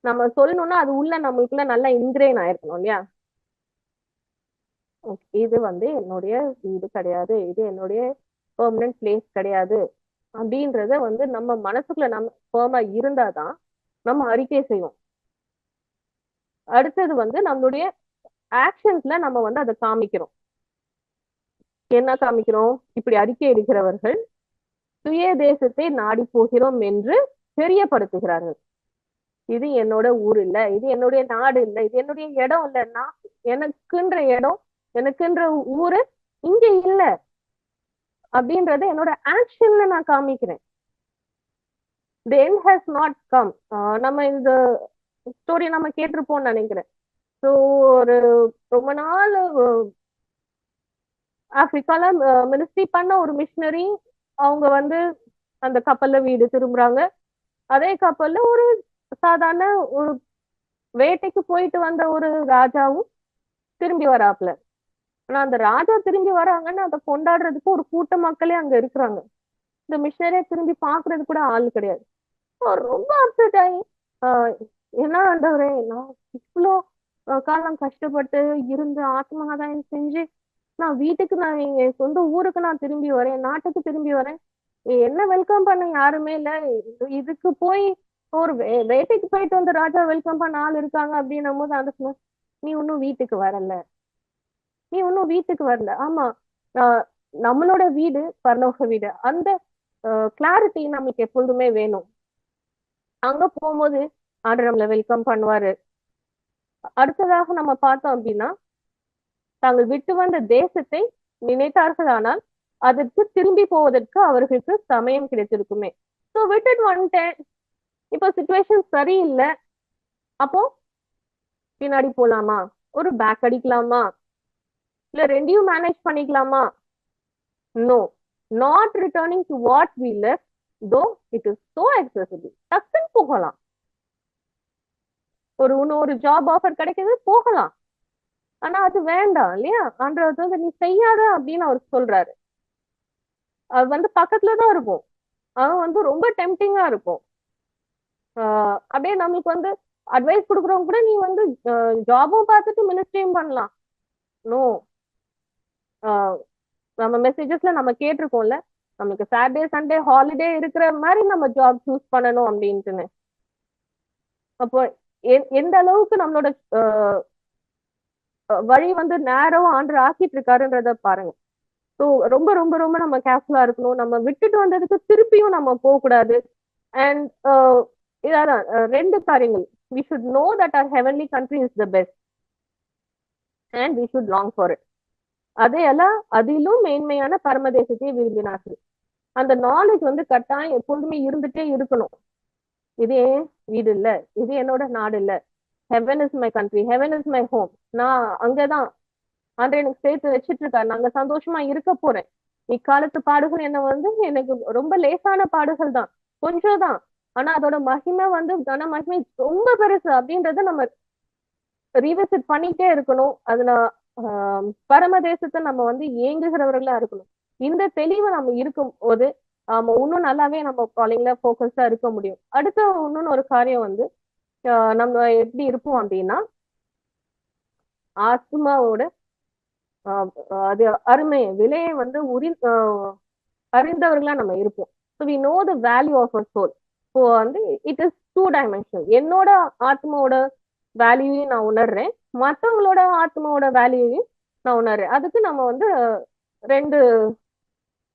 நம்ம சொல்லணும்னா அது உள்ள நம்மளுக்குள்ள நல்லா இன்கிரெயின் ஆயிருக்கணும் இல்லையா? இது வந்து என்னுடைய வீடு கிடையாது, இது என்னுடைய பெர்மனன்ட் பிளேஸ் கிடையாது அப்படின்றத வந்து நம்ம மனசுக்குள்ள நம்ம ஃபர்மா இருந்தாதான் நம்ம அறிக்கை செய்வோம். அடுத்தது வந்து நம்மளுடைய ஆக்ஷன்ஸ்ல நம்ம வந்து அதை காமிக்கிறோம். என்ன காமிக்கிறோம்? இப்படி அறிக்கை எடுக்கிறவர்கள் சுய தேசத்தை நாடி போகிறோம் என்று தெரியப்படுத்துகிறார்கள். இது என்னோட ஊர் இல்ல, இது என்னுடைய நாடு இல்ல, இது என்னுடைய இடம் இல்லைன்னா எனக்குன்ற இடம், எனக்குன்ற ஊரு இங்க இல்ல அப்படின்றத என்னோட ஆக்ஷன்ல நான் காமிக்கிறேன். the end has not come. நம்ம இந்த ஸ்டோரி நம்ம கேட்டிருப்போம்னு நினைக்கிறேன். ஸோ ஒரு ரொம்ப நாள் ஆப்பிரிக்கால மினிஸ்ட்ரி பண்ண ஒரு மிஷினரி அவங்க வந்து அந்த கப்பல்ல வீடு திரும்புறாங்க. அதே கப்பல்ல ஒரு சாதாரண ஒரு வேட்டைக்கு போயிட்டு வந்த ஒரு ராஜாவும் திரும்பி வராப்ல. ஆனா அந்த ராஜா திரும்பி வராங்கன்னு அதை கொண்டாடுறதுக்கு ஒரு கூட்ட மக்களே அங்க இருக்கிறாங்க. இந்த மிஷினரியை திரும்பி பாக்குறது கூட ஆள் கிடையாது. ரொம்ப அப்செட் ஆகி என்ன ஆண்டவரே, நான் இவ்வளோ காலம் கஷ்டப்பட்டு இருந்து ஆத்மாதாயம் செஞ்சு நான் வீட்டுக்கு, நான் என் சொந்த ஊருக்கு நான் திரும்பி வரேன், நாட்டுக்கு திரும்பி வரேன், என்ன வெல்கம் பண்ண யாருமே இல்ல. இதுக்கு போய் ஒரு வேட்டைக்கு போயிட்டு வந்து ராஜா வெல்கம் பண்ண ஆள் இருக்காங்க அப்படின்னும் போது அந்த சொன்ன, நீ இன்னும் வீட்டுக்கு வரல, நீ இன்னும் வீட்டுக்கு வரல. ஆமா, நம்மளோட வீடு பரலோக வீடு. அந்த கிளாரிட்டி நமக்கு எப்பொழுதுமே வேணும். அங்க போகும்போது ஆண்டவர் நம்மளை வெல்கம் பண்ணுவாரு. அடுத்ததாக நம்ம பார்த்தோம் அப்படின்னா, தாங்கள் விட்டு வந்த தேசத்தை நினைத்தார்கள், ஆனால் அதற்கு திரும்பி போவதற்கு அவர்களுக்கு சமயம் கிடைத்திருக்குமே. ஸோ விட்டுட்டு வந்துட்டேன், இப்போ சுச்சுவேஷன் சரியில்லை, அப்போ பின்னாடி போலாமா, ஒரு பேக் அடிக்கலாமா, இல்ல ரெண்டையும் மேனேஜ் பண்ணிக்கலாமா? No, not returning to what we left though it is so accessible. டக்குன்னு போகலாம். இன்னொரு ஜாப் ஆஃபர் கிடைக்குது, போகலாம். ஆனா அது வேண்டாம் இல்லையா? ஆண்டவர் வந்து நீ செய்யாத அப்படின்னு அவர் சொல்றாரு. அது வந்து பக்கத்துலதான் இருக்கும், அவன் வந்து ரொம்ப டெம்டிங்கா இருக்கும். அப்படியே நம்மளுக்கு வந்து அட்வைஸ் கொடுக்குறவங்க கூட நீ வந்து ஜாபும் பார்த்துட்டு மினிஸ்ட்ரியும் பண்ணலாம். நோ, நம்ம மெசேஜஸ்ல நம்ம கேட்டிருக்கோம்ல, நமக்கு சாட்டர்டே சண்டே ஹாலிடே இருக்கிற மாதிரி நம்ம ஜாப் சூஸ் பண்ணணும் அப்படின்ட்டுன்னு. அப்போ எந்த அளவுக்கு நம்மளோட வழி வந்து நேரம் ஆண்டு ஆக்கிட்டு இருக்காருன்றத பாருங்க. ஸோ ரொம்ப ரொம்ப ரொம்ப நம்ம கேர்ஃபுல்லா இருக்கணும். நம்ம விட்டுட்டு வந்ததுக்கு திருப்பியும் நம்ம போக கூடாது. அண்ட் இதான் ரெண்டு காரியங்கள். we should know that our heavenly country is the best and we should long for it. அதையெல்லாம் அதிலும் மேன்மையான பரமதேசத்தை விரும்பினார்கள். அந்த நாலேஜ் வந்து கட்டாயம் எப்பொழுதுமே இருந்துட்டே இருக்கணும். இது ஏன் வீடு இல்ல, இது என்னோட நாடு இல்ல, heaven is my country, heaven is my home, நான் அங்கதான் ஆண்டு எனக்கு சேர்த்து வச்சிட்டு இருக்காரு, நாங்க சந்தோஷமா இருக்க போறேன். இக்காலத்து பாடுகள் என்ன வந்து எனக்கு ரொம்ப லேசான பாடுகள் தான், கொஞ்சம் தான். ஆனா அதோட மகிமை வந்து கன மகிமை ரொம்ப பெருசு அப்படின்றத நம்ம ரீவிசிட் பண்ணிட்டே இருக்கணும். அதுல பரமதேசத்தை நம்ம வந்து ஏங்குகிறவர்களா இருக்கணும். இந்த தெளிவு நம்ம இருக்கும் போது இன்னும் நல்லாவே நம்ம காலிங்ல போக்கஸா இருக்க முடியும். அடுத்த இன்னொன்னு ஒரு காரியம் வந்து நம்ம எப்படி இருப்போம் அப்படின்னா, ஆத்மாவோட அது அருமை விலையை வந்து அறிந்தவர்களா நம்ம இருப்போம். So we know the value of a soul. So வந்து இட் இஸ் 2 dimensional. என்னோட ஆத்மாவோட வேல்யூவையும் நான் உணர்றேன், மற்றவங்களோட ஆத்மாவோட வேல்யூவையும் நான் உணர்றேன். அதுக்கு நம்ம வந்து 2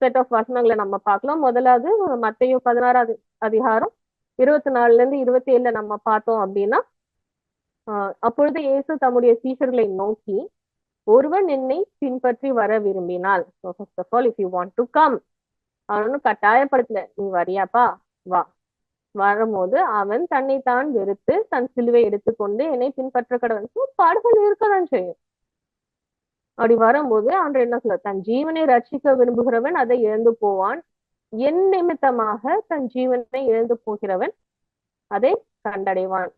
செட் ஆஃப் வசனங்களை நம்ம பார்க்கலாம். முதலாவது மத்தேயு 16 அதிகாரம் 24 27 நம்ம பார்த்தோம் அப்படின்னா, அப்பொழுது இயேசு தம்முடைய சீஷர்களை நோக்கி, ஒருவன் என்னை பின்பற்றி வர விரும்பினால், first of all if you want to come, அவனு கட்டாயப்படுத்தல, நீ வரியாப்பா வா. வரும்போது அவன் தன்னைத்தான் வெறுத்து தன் சிலுவை எடுத்துக்கொண்டு என்னை பின்பற்ற கடவன். பாடுகள் இருக்கதான் செய்யும். அப்படி வரும்போது அவன் என்ன சொல்ல, தன் ஜீவனை ரட்சிக்க விரும்புகிறவன் அதை இழந்து போவான், என் நிமித்தமாக தன் ஜீவனை இழந்து போகிறவன் அதை கண்டடைவான்.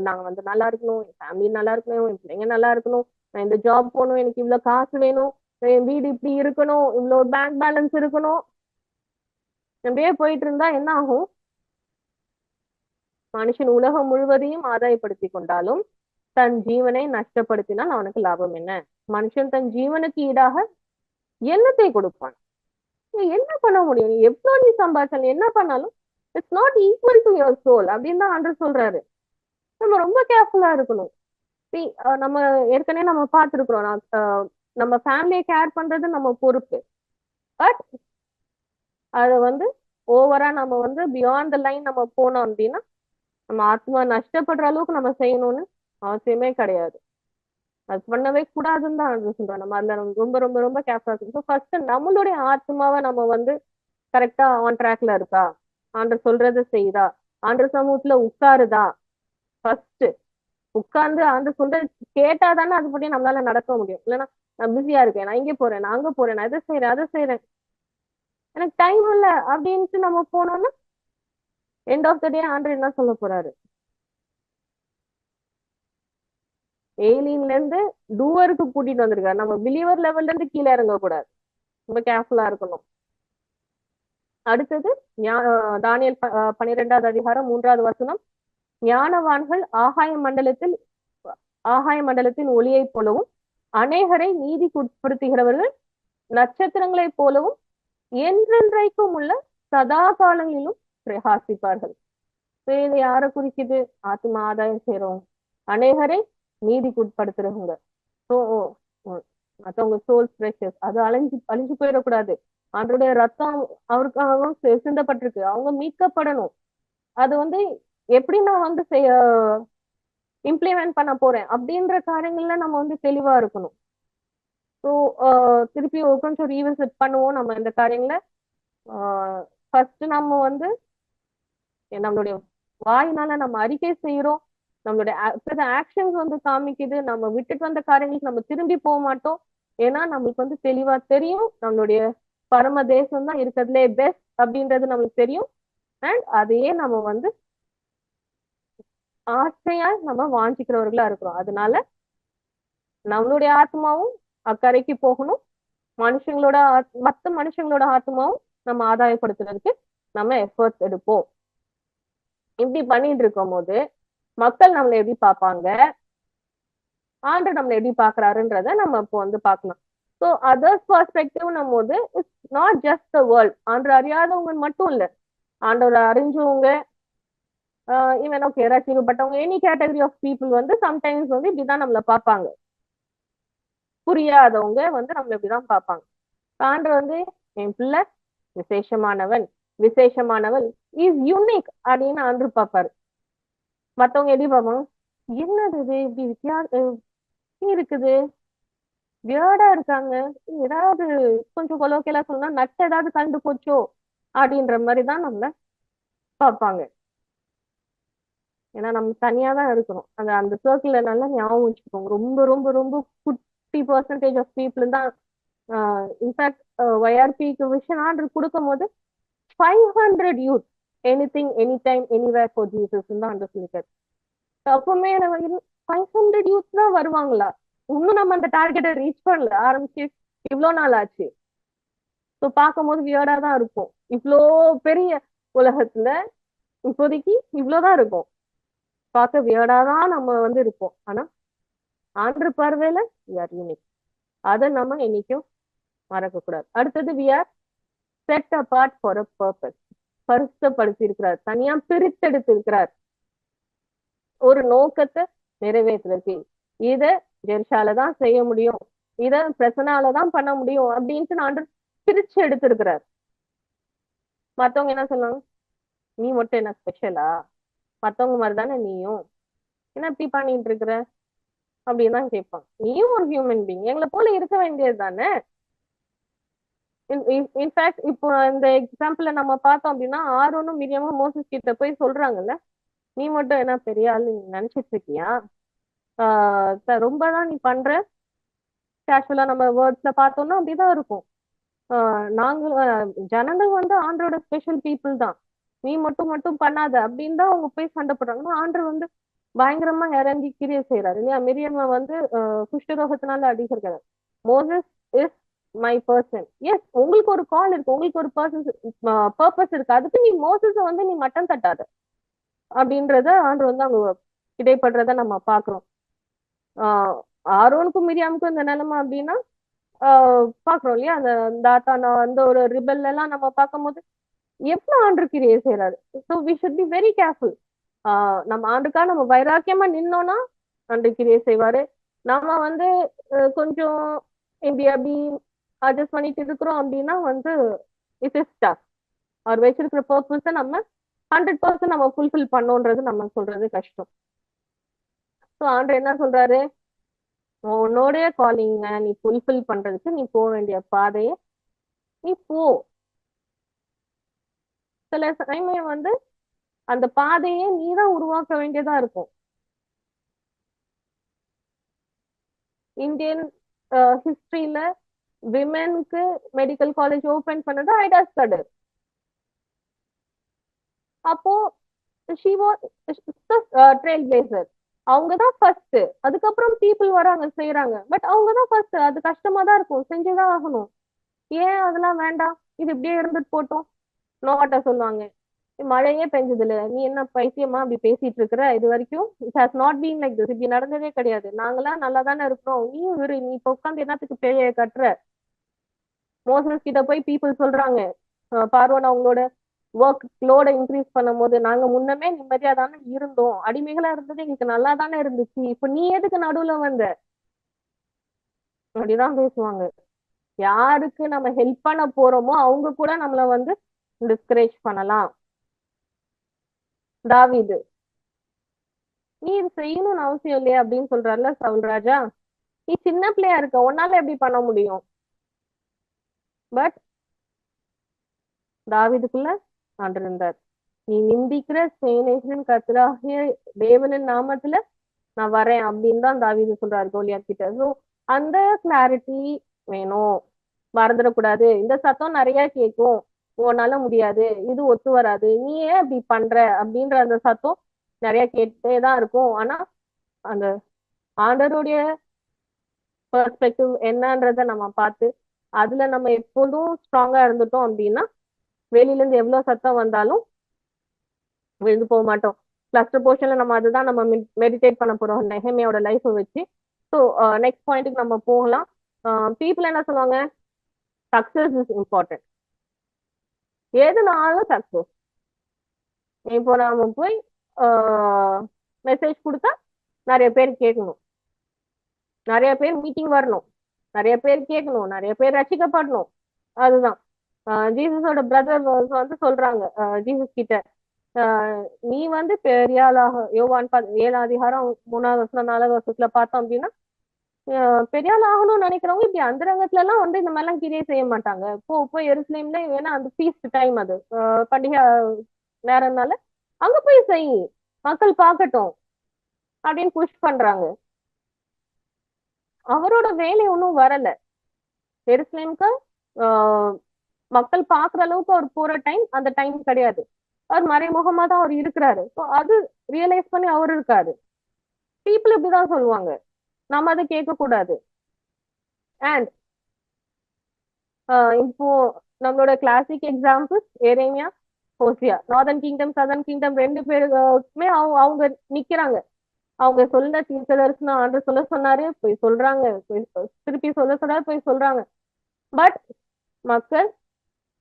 நாங்க வந்து நல்லா இருக்கணும், என் ஃபேமிலி நல்லா இருக்கணும், என் பிள்ளைங்க நல்லா இருக்கணும், நான் இந்த ஜாப் போகணும், எனக்கு இவ்வளவு காசு வேணும், என் வீடு இப்படி இருக்கணும், இவ்வளவு பேங்க் பேலன்ஸ் இருக்கணும், அப்படியே போயிட்டு இருந்தா என்ன ஆகும்? மனுஷன் உலகம் முழுவதையும் ஆதாயப்படுத்தி கொண்டாலும் தன் ஜீவனை நஷ்டப்படுத்தினால் அவனுக்கு லாபம் என்ன? மனுஷன் தன் ஜீவனுக்கு ஈடாக என்னத்தை கொடுப்பான்? என்ன பண்ண முடியும்? எவ்வளவு நீ சம்பாதிச்சாலும் என்ன பண்ணாலும் it's not equal to your soul அப்படின்னு தான் ஆண்டவர் சொல்றாரு. நம்ம ரொம்ப கேர்ஃபுல்லா இருக்கணும். நம்ம ஏற்கனவே நம்ம பார்த்துருக்குறோம், நம்ம ஃபேமிலியை கேர் பண்றது நம்ம பொறுப்பு. பட் அதை வந்து ஓவரா நம்ம வந்து பியாண்ட் த லைன் நம்ம போனோம் அப்படின்னா நம்ம ஆத்மா நஷ்டப்படுற அளவுக்கு நம்ம செய்யணும்னு அவசியமே கிடையாது. அது பண்ணவே கூடாதுன்னு தான் அது சொல்றேன். நம்ம அதுல ரொம்ப ரொம்ப ரொம்ப கேர்ஃபுல்லா இருக்கணும். ஸோ ஃபர்ஸ்ட் நம்மளுடைய ஆத்மாவை நம்ம வந்து கரெக்டா ஆன் ட்ராக்ல இருக்கா, ஆண்டர் சொல்றதை செய்யுதா, ஆண்டர் சமூகத்துல உட்காருதா. ஃபர்ஸ்ட் உட்கார்ந்து ஆண்டர் சொல்றது கேட்டாதானே அது படி நம்மளால நடக்க முடியும். இல்லைன்னா நான் பிஸியா இருக்கேன், நான் இங்கே போறேன், நான் அங்க போறேன், நான் இதை செய்யறேன் அதை செய்யறேன், எனக்கு டைம் இல்ல அப்படின்ட்டு நம்ம போனோம்னா எண்ட் ஆஃப் த டே ஆண்டர் என்ன சொல்ல போறாரு? ஏலியன்ல இருந்து டூவருக்கு கூட்டிட்டு வந்திருக்காரு. நம்ம பிலீவர் லெவல்ல இருந்து கீழே இறங்க கூடாது. ரொம்ப கேர்ஃபுல்லா இருக்கணும். அடுத்தது தானியல் 12வது அதிகாரம் 3வது வசனம். ஞானவான்கள் ஆகாய மண்டலத்தின் ஒளியைப் போலவும் அநேகரை நீதிக்கு உட்படுத்துகிறவர்கள் நட்சத்திரங்களைப் போலவும் என்றென்றைக்கும் உள்ள சதா காலங்களிலும் பிரகாசிப்பார்கள். இது யாரை குறிக்குது? ஆத்மா ஆதாயம் செய்யறவங்க, அநேகரை நீதிக்கு உட்படுத்துறவங்க. ஸோ மற்றவங்க சோல் ப்ரெஷஸ் அது அழிஞ்சு போயிடக்கூடாது. அவருடைய ரத்தம் அவருக்காகவும் சிந்தப்பட்டிருக்கு, அவங்க மீட்கப்படணும். அது வந்து எப்படி நான் வந்து இம்ப்ளிமெண்ட் பண்ண போறேன் அப்படின்ற காரியங்கள்ல நம்ம வந்து தெளிவா இருக்கணும். ஸோ திருப்பி கொஞ்சம் ரீவிசிட் பண்ணுவோம் நம்ம இந்த காரியங்களை. ஃபர்ஸ்ட் நம்ம வந்து நம்மளுடைய வாயினால நம்ம அறிக்கை செய்யறோம், நம்மளுடைய ஆக்ஷன்ஸ் வந்து காமிக்குது. நம்ம விட்டுட்டு வந்த காரியங்களுக்கு நம்ம திரும்பி போக மாட்டோம். ஏன்னா நம்மளுக்கு வந்து தெளிவா தெரியும் நம்மளுடைய பரம தேசம் தான் இருக்கிறதுலே பெஸ்ட் அப்படின்றது நம்மளுக்கு தெரியும். அண்ட் அதையே நம்ம வந்து ஆசையா நம்ம வாஞ்சிக்கிறவர்களா இருக்கிறோம். அதனால நம்மளுடைய ஆத்மாவும் அக்கறைக்கு போகணும், மனுஷங்களோட மற்ற மனுஷங்களோட ஆத்மாவும் நம்ம ஆதாயப்படுத்துறதுக்கு நம்ம எஃபர்ட்ஸ் எடுப்போம். இப்படி பண்ணிட்டு இருக்கும் போது மக்கள் நம்மளை எப்படி பார்ப்பாங்க, ஆண்டர் நம்மளை எப்படி பாக்குறாருன்றத நம்ம இப்போ வந்து பார்க்கலாம். ஸோ அதர்ஸ் பர்ஸ்பெக்டிவ் நம்ம போது it's not just the world. ஆண்டர் அறியாதவங்க மட்டும் இல்ல, ஆண்டவரை அறிஞ்சவங்க, ஈவன் ஓகே ரசிக்கப்பட்டவங்க, எனி கேட்டகரி ஆஃப் பீப்புள் வந்து சம்டைம்ஸ் வந்து இப்படிதான் நம்மளை பார்ப்பாங்க. புரியாதவங்க வந்து நம்மளை இப்படிதான் பார்ப்பாங்க. ஆண்டர் வந்து என் பிள்ளை விசேஷமானவன், விசேஷமானவன், இஸ் யூனிக் அப்படின்னு ஆண்டர் பார்ப்பாரு. மத்தவங்க எப்படி பார்ப்பாங்க? என்னது இது இப்படி வித்தியாசம் இருக்குது, வியர்டா இருக்காங்க, ஏதாவது கொஞ்சம் கொலோக்கியலா சொன்னா நட்டு ஏதாவது கண்டு போச்சோ அப்படின்ற மாதிரிதான் நம்மள பார்ப்பாங்க. ஏன்னா நம்ம தனியா தான் இருக்கணும். அந்த அந்த சர்க்கிள்ல நல்லா ஞாபகம் வச்சுக்கோங்க. ரொம்ப ரொம்ப ரொம்ப குட்டி பர்சன்டேஜ் ஆஃப் பீப்புள் தான். இன்ஃபேக்ட் ஒய்ஆர்பிக்கு விஷன் ஆர்டர் கொடுக்கும் போது 500 youth any thing any time anywhere for Jesus தான் ஆர்டர் சொல்லிருக்காரு. அப்பவுமே எனக்கு 500 யூத் தான் வருவாங்களா? இன்னும் நம்ம அந்த டார்கெட்டை ரீச் பண்ணல, ஆரம்பிச்சு இவ்வளோ நாள் ஆச்சு. ஸோ பார்க்கும்போது வியர்டா தான் இருக்கும். இவ்வளோ பெரிய உலகத்துல இப்போதைக்கு இவ்வளோதான் இருக்கும், பார்க்க வியர்டா தான் நம்ம வந்து இருப்போம். ஆனா ஆண்டர் பார்வையில we are unique. அதை நம்ம என்னைக்கும் மறக்க கூடாது. அடுத்தது we are set apart for a purpose. பரிசுத்தப்படுத்தி இருக்கிறார், தனியா பிரித்தெடுத்து இருக்கிறார் ஒரு நோக்கத்தை நிறைவேற்றுறதுக்கு. இத ஜெர்ஷால தான் செய்ய முடியும், இத பிரச்சனால தான் பண்ண முடியும் அப்படின்ட்டு ஆண்டர் பிரிச்சு எடுத்திருக்கிறார். மத்தவங்க என்ன சொல்லுவாங்க? நீ மட்டும் என்ன ஸ்பெஷலா, மத்தவங்க மாதிரி தானே நீயும், என்ன இப்படி பண்ணிட்டு இருக்கிற அப்படின்னு தான் கேட்பாங்க. நீயும் ஒரு ஹியூமன் பீங், எங்களை போல இருக்க வேண்டியது தானே. இன்ஃபேக்ட் இப்போ இந்த எக்ஸாம்பிள நம்ம பார்த்தோம் அப்படின்னா, ஆரோனும் மிரியாமும் மோசஸ் கிட்ட போய் சொல்றாங்கல்ல, நீ மட்டும் என்ன பெரிய ஆள் நினைச்சிட்டு இருக்கியா, ரொம்பதான் நீ பண்ற. கேஷுவலா நம்ம வேர்ட்ஸ்ல பார்த்தோம்னா அப்படிதான் இருக்கும். நாங்க ஜனங்கள் வந்து ஆண்டரோட ஸ்பெஷல் பீப்புள் தான், நீ மட்டும் மட்டும் பண்ணாத அப்படின்னு தான் அவங்க போய் சண்டை போடுறாங்க. ஆண்டர் வந்து பயங்கரமா இறங்கி கிரியை செய்யறாரு இல்லையா. மிரியம்ம வந்து குஷ்டரோகத்தினால அடிக்கிறாரு. Moses is my person. Yes, உங்களுக்கு ஒரு கால் இருக்கு, உங்களுக்கு ஒரு பர்பஸ் இருக்கு, அதுக்கு நீ மோசஸ வந்து நீ மட்டம் தட்டாத அப்படின்றத ஆண்டர் வந்து அவங்க இடைப்படுறத நம்ம பாக்குறோம். ஆரோனுக்கும் மிரியாமுக்கும் இந்த நிலைமை அப்படின்னா பாக்குறோம் இல்லையா. அந்த தாத்தானா அந்த ஒரு ரிபல் எல்லாம் நம்ம பார்க்கும்போது எவ்வளவு ஆண்டு கிரியை செய்யறாரு. So we should be very careful. நம்ம ஆண்டுக்கா நம்ம வைராக்கியமா நின்னோம்னா ஆண்டு கிரியை செய்வாரு. நாம வந்து கொஞ்சம் இப்படி அப்படி அட்ஜஸ்ட் பண்ணிட்டு இருக்கிறோம் அப்படின்னா வந்து இட் இஸ் டஃப். அவர் வச்சிருக்கிற பர்பஸை நம்ம 100% நம்ம ஃபுல்ஃபில் பண்ணோன்றது நம்ம சொல்றது கஷ்டம். ஸோ ஆண்டர் என்ன சொல்றாரு, உன்னோடைய காலிங்க நீ ஃபுல்ஃபில் பண்றதுக்கு நீ போக வேண்டிய பாதையை நீ போ. சில சமயம் வந்து அந்த பாதையை நீதான் உருவாக்க வேண்டியதா இருக்கும். இந்தியன் ஹிஸ்டரியில விமென்க்கு மெடிக்கல் காலேஜ் ஓபன் பண்ணது ஐடாஸ் கடர். அப்போ ஷி வாஸ் ட்ரெயில் பிளேசர். அவங்க தான் ஃபர்ஸ்ட், அதுக்கப்புறம் பீப்புள் வராங்க செய்யறாங்க, பட் அவங்க தான் ஃபர்ஸ்ட். அது கஷ்டமா தான் இருக்கும், செஞ்சுதான் ஆகணும். ஏன் அதெல்லாம் வேண்டாம், இது இப்படியே இருந்துட்டு போட்டோம். நோட்ட சொல்லுவாங்க, மழையே பெஞ்சதுல நீ என்ன பைத்தியமா அப்படி பேசிட்டு இருக்கிற, இது வரைக்கும் it has not been like this, இப்படி நடந்ததே கிடையாது, நாங்களாம் நல்லா தானே இருக்கிறோம், நீயும் இரு, நீ இப்ப உட்காந்து என்னத்துக்கு பேய கட்டுற. மோசஸ் கிட்ட போய் பீப்புள் சொல்றாங்க, பார்வன் அவங்களோட ஒர்க் லோட இன்க்ரீஸ் பண்ணும் போது, நாங்க முன்னமே நிம்மதியா தானே இருந்தோம், அடிமைகளா இருந்தது எங்களுக்கு நல்லா தானே இருந்துச்சு, இப்ப நீ எதுக்கு நடுவுல வந்த, அப்படிதான் பேசுவாங்க. யாருக்கு நம்ம ஹெல்ப் பண்ண போறோமோ அவங்க கூட நம்மள வந்து டிஸ்கரேஜ் பண்ணலாம். தாவீது, நீ இது செய்யணும்னு அவசியம் இல்லையா அப்படின்னு சொல்றாருல சவுல் ராஜா, நீ சின்ன பிள்ளையா இருக்க, உன்னால எப்படி பண்ண முடியும். பட் தாவீதுக்குள்ள ஆண்டு இருந்தார். நீ நிந்திக்கிற சேனைகளின் கர்த்தராகிய தேவனின் நாமத்துல நான் வரேன் அப்படின்னு தான் தாவீது சொல்றாரு கோலியாத் கிட்ட. ஸோ அந்த கிளாரிட்டி வேணும், மறந்துடக்கூடாது. இந்த சத்தம் நிறைய கேட்கும், உன்னால முடியாது, இது ஒத்து வராது, நீ ஏன் அப்படி பண்ற அப்படின்ற அந்த சத்தம் நிறைய கேட்டே தான் இருக்கும். ஆனா அந்த ஆண்டருடைய பெர்ஸ்பெக்டிவ் என்னன்றத நம்ம பார்த்து அதுல நம்ம எப்போதும் ஸ்ட்ராங்கா இருந்துட்டோம் அப்படின்னா வெளியில இருந்து எவ்வளவு சத்தம் வந்தாலும் விழுந்து போக மாட்டோம். கிளஸ்டர் போர்ஷன்ல நம்ம அதுதான் நம்ம மெடிடேட் பண்ண போறோம் நெஹெமியாவோட லைஃபை வச்சு. ஸோ நெக்ஸ்ட் பாயிண்ட்டுக்கு நம்ம போகலாம். பீப்புள் என்ன சொல்லுவாங்க, சக்சஸ் இஸ் இம்பார்ட்டன்ட், எதுனாலும் சக்சஸ். இப்போ நாம போய் மெசேஜ் கொடுத்தா நிறைய பேர் கேட்கணும், நிறைய பேர் மீட்டிங் வரணும், நிறைய பேர் கேட்கணும், நிறைய பேர் ரசிக்கப்படணும். அதுதான் ஜீசஸோட பிரதர் வந்து சொல்றாங்க ஜீசஸ் கிட்ட, நீ வந்து பெரிய ஆளாக, யோவான் 7ஆம் அதிகாரம் 3வது வசனம் 4வது வசனத்துல பார்த்தோம் அப்படின்னா, பெரிய ஆள் ஆகணும்னு நினைக்கிறவங்க இப்படி அந்தரங்கத்துல எல்லாம் வந்து இந்த மாதிரிலாம் கிரியை செய்ய மாட்டாங்க. போய் எருசலேம்ல வேணா அந்த ஃபீஸ்ட் டைம், அது பண்டிகை நேரம்னால அங்க போய் செய், மக்கள் பார்க்கட்டும் அப்படின்னு புஷ் பண்றாங்க. அவரோட வேலை ஒன்றும் வரல. எருசலேம்க்கு மக்கள் பாக்குற அளவுக்கு அவர் போற டைம் அந்த டைம் கிடையாது. அவர் மறைமுகமா தான் அவர் இருக்கிறாரு. ஸோ அது ரியலைஸ் பண்ணி அவர் இருக்காரு. பீப்புள் இப்படிதான் சொல்லுவாங்க, நம்ம அதை கேட்க கூடாது. அண்ட் இப்போ நம்மளோட classic example Jeremiah, Hosea. Northern kingdom southern kingdom ரெண்டு பேருக்குமே அவங்க நிக்கிறாங்க. அவங்க சொல்ல தீர்க்கதரிசனம் ஆண்டு சொல்ல சொன்னாரு, போய் சொல்றாங்க, போய் திருப்பி சொல்ல சொன்னாரு, போய் சொல்றாங்க. பட் மக்கள்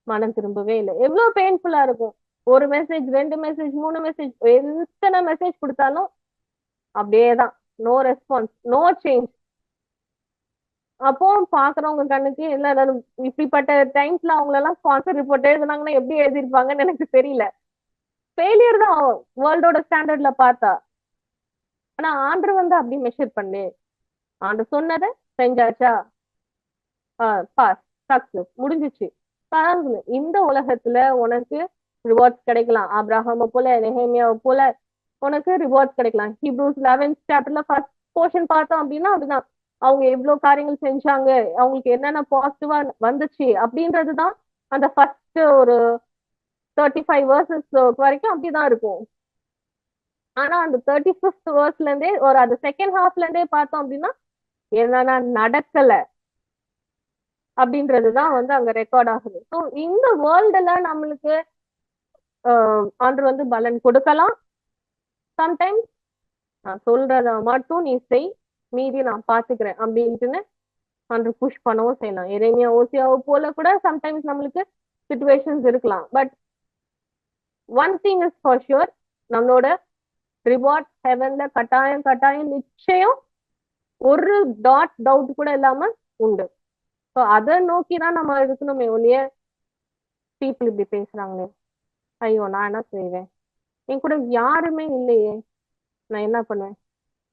மனம் திரும்பவே இல்லை. எவ்வளவு பெயின்ஃபுல்லா இருக்கும். ஒரு மெசேஜ், 2 மெசேஜ், 3 மெசேஜ், எத்தனை மெசேஜ் கொடுத்தாலும் அப்படியேதான், நோ ரெஸ்பான்ஸ், நோ சேஞ்ச். அப்போ பாக்குறவங்க கண்ணுக்கு இல்ல, இப்படிப்பட்ட டைம்ஸ்ல அவங்கள எல்லாம் ஸ்பான்சர் ரிப்போர்ட் எழுதுனாங்கன்னா எப்படி எழுதிருப்பாங்கன்னு எனக்கு தெரியல. ஃபெயிலியர் தான் வேர்ல்டோட ஸ்டாண்டர்ட்ல பார்த்தா. ஆனா ஆண்டர் வந்து அப்படி மெஷர் பண்ணு, ஆண்டர் சொன்னதை செஞ்சாச்சா, பாஸ், சக்சஸ், முடிஞ்சிச்சு. இந்த உலகத்துல உனக்கு ரிவார்ட்ஸ் கிடைக்கலாம். ஆபிரகாம போல, நெஹேமியாவை போல உனக்கு ரிவார்ட்ஸ் கிடைக்கலாம். ஹீப்ரூஸ் 11th சாப்டர்ல ஃபர்ஸ்ட் போர்ஷன் பார்த்தோம் அப்படின்னா அப்படிதான், அவங்க எவ்வளவு காரியங்கள் செஞ்சாங்க, அவங்களுக்கு என்னென்ன பாசிட்டிவா வந்துச்சு அப்படின்றதுதான் அந்த ஃபர்ஸ்ட் ஒரு 35 வேர்சஸ் வரைக்கும் அப்படிதான் இருக்கும். ஆனா அந்த 35th வேர்ஸ்ல இருந்தே ஒரு அது செகண்ட் ஹாஃப்ல இருந்தே பார்த்தோம் அப்படின்னா என்னன்னா நடக்கல அப்படின்றதுதான் வந்து அங்க ரெக்கார்ட் ஆகுது. ஸோ இந்த வேர்ல்டுல நம்மளுக்கு ஆண்டு வந்து பலன் கொடுக்கலாம். சம்டைம்ஸ் நான் சொல்றத மட்டும் நீ செய், மீதி நான் பாத்துக்கிறேன் அப்படின்ட்டுன்னு அன்று புஷ் பண்ணவும் செய்யலாம். எரேமியா ஓசியாவை போல கூட சம்டைம்ஸ் நம்மளுக்கு சிச்சுவேஷன்ஸ் இருக்கலாம். But one thing is for sure, நம்மளோட ரிவார்ட் ஹெவன்ல கட்டாயம் கட்டாயம் நிச்சயம் ஒரு டவுட் கூட இல்லாம உண்டு. ஸோ அதை நோக்கிதான் நம்ம இருக்கணுமே ஒழிய பீப்புள் இப்படி பேசுறாங்களே, ஐயோ நான் என்ன செய்வேன், என் கூட யாருமே இல்லையே, நான் என்ன பண்ணுவேன்,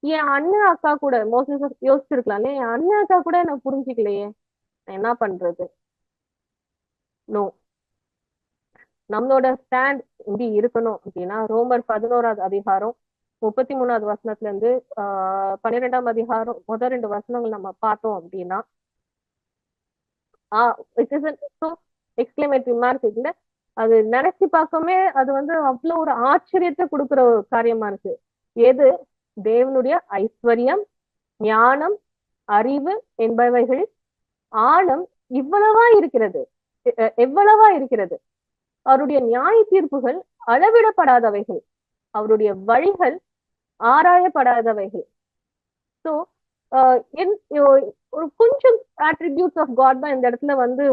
என் அண்ணன் அக்கா கூட மோஸ்ட்லி யோசிச்சிருக்கலாம்ல, என் அண்ணன் அக்கா கூட என்ன புரிஞ்சுக்கலையே, நான் என்ன பண்றது. நோ, நம்மளோட ஸ்டாண்ட் எப்படி இருக்கணும் அப்படின்னா, ரோமர் 11வது அதிகாரம் 33வது வசனத்துல இருந்து 12ஆம் அதிகாரம் முதல் 2 வசனங்கள் நம்ம பார்த்தோம் அப்படின்னா, it is so exclamatory mark இருக்குல்ல, அது நினைச்சு பார்க்கவே அது வந்து அவ்வளவு ஒரு ஆச்சரியத்தை கொடுக்குற ஒரு காரியமா இருக்கு. எது தேவனுடைய ஐஸ்வர்யம், ஞானம், அறிவு என்பவைகள் ஆழம் இவ்வளவா இருக்கிறது, எவ்வளவா இருக்கிறது. அவருடைய நியாய தீர்ப்புகள் அளவிடப்படாதவைகள், அவருடைய வழிகள் ஆராயப்படாதவைகள். ஸோ ஒரு கொஞ்சம் ஆட்ரிபியூட்ஸ் ஆஃப் காட் தான் இந்த இடத்துல வந்து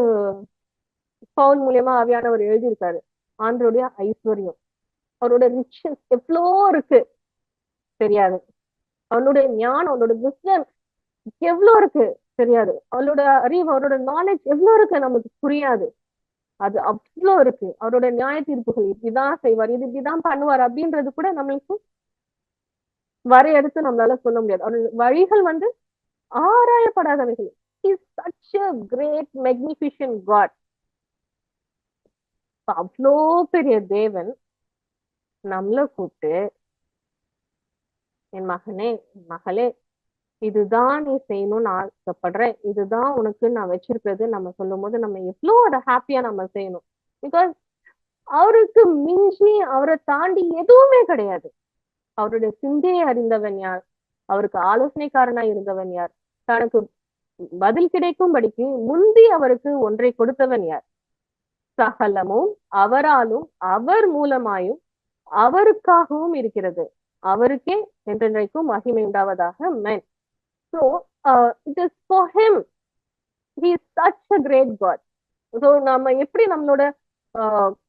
பவுல் மூலியமா ஆவியானவர் எழுதியிருக்காரு. ஆண்டருடைய ஐஸ்வர்யம், அவரோட ரிச்சஸ் எவ்வளோ இருக்கு தெரியாது, அவனுடைய ஞானம், அவனோட விஸ்டம் எவ்வளோ இருக்கு தெரியாது, அவளோட அறிவு, அவரோட நாலேஜ் எவ்வளோ இருக்கு நமக்கு புரியாது, அது அவ்வளோ இருக்கு. அவரோட நியாய தீர்ப்புகள் இப்படிதான் செய்வார், இது இப்படிதான் பண்ணுவார் அப்படின்றது கூட நம்மளுக்கு வரையறுத்து நம்மளால சொல்ல முடியாது. அவரோட வழிகள் வந்து ஆராயப்படாதவைகள். He's such a great magnificent God. அவ்வளோ பெரிய தேவன் நம்மள கூப்பிட்டு, என் மகனே என் மகளே, இதுதான் நீ செய்யணும்னு ஆசைப்படுறேன், இதுதான் உனக்கு நான் வச்சிருக்கிறது நம்ம சொல்லும் போது நம்ம எவ்வளோ அதை ஹாப்பியா நம்ம செய்யணும். பிகாஸ் அவருக்கு மிஞ்சி அவரை தாண்டி எதுவுமே கிடையாது. அவருடைய சிந்தையை அறிந்தவன் யார், அவருக்கு ஆலோசனைக்காரனா இருந்தவன் யார், தனக்கு பதில் கிடைக்கும்படிக்கு முந்தி அவருக்கு ஒன்றை கொடுத்தவன் யார், சகலமும் அவராலும் அவர் மூலமாயும் அவருக்காகவும் இருக்கிறது, அவருக்கே என்றென்றைக்கும் மகிமை உண்டாவதாக. men so it is for him, he is such a great God. so நம்ம எப்படி நம்மளோட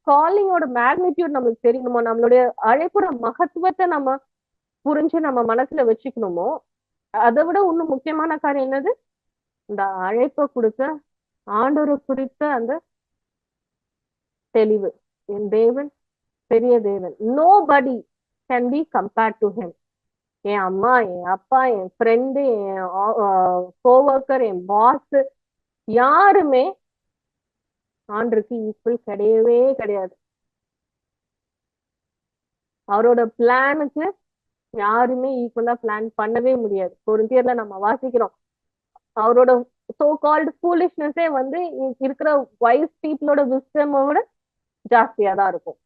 காலிங்கோட மேக்னிடியூட் நம்மளுக்கு தெரியணுமோ, நம்மளுடைய அழைப்போட மகத்துவத்தை நம்ம புரிஞ்சு நம்ம மனசுல வச்சுக்கணுமோ, அதை விட இன்னும் முக்கியமான காரியம் என்னது, இந்த அழைப்பை கொடுத்த ஆண்டவரை குறித்த அந்த தெளிவு. என் தேவன் பெரிய தேவன், nobody can be compared to him. என் அம்மா, என் அப்பா, என் ஃப்ரெண்டு, என் கோவர்க்கர், என் பாஸ், யாருமே ஆண்டருக்கு ஈக்குவல் கிடையவே கிடையாது. அவரோட பிளானுக்கு யாருமே ஈக்குவலா பிளான் பண்ணவே முடியாது. கொரிந்தியர்ல நம்ம வாசிக்கிறோம், அவரோட சோ கால்டு ஃபூலிஷ்னஸே வந்து இருக்கிற வைஸ் பீப்புளோட விஸ்டமோட ஜாஸ்தியா தான் இருக்கும்.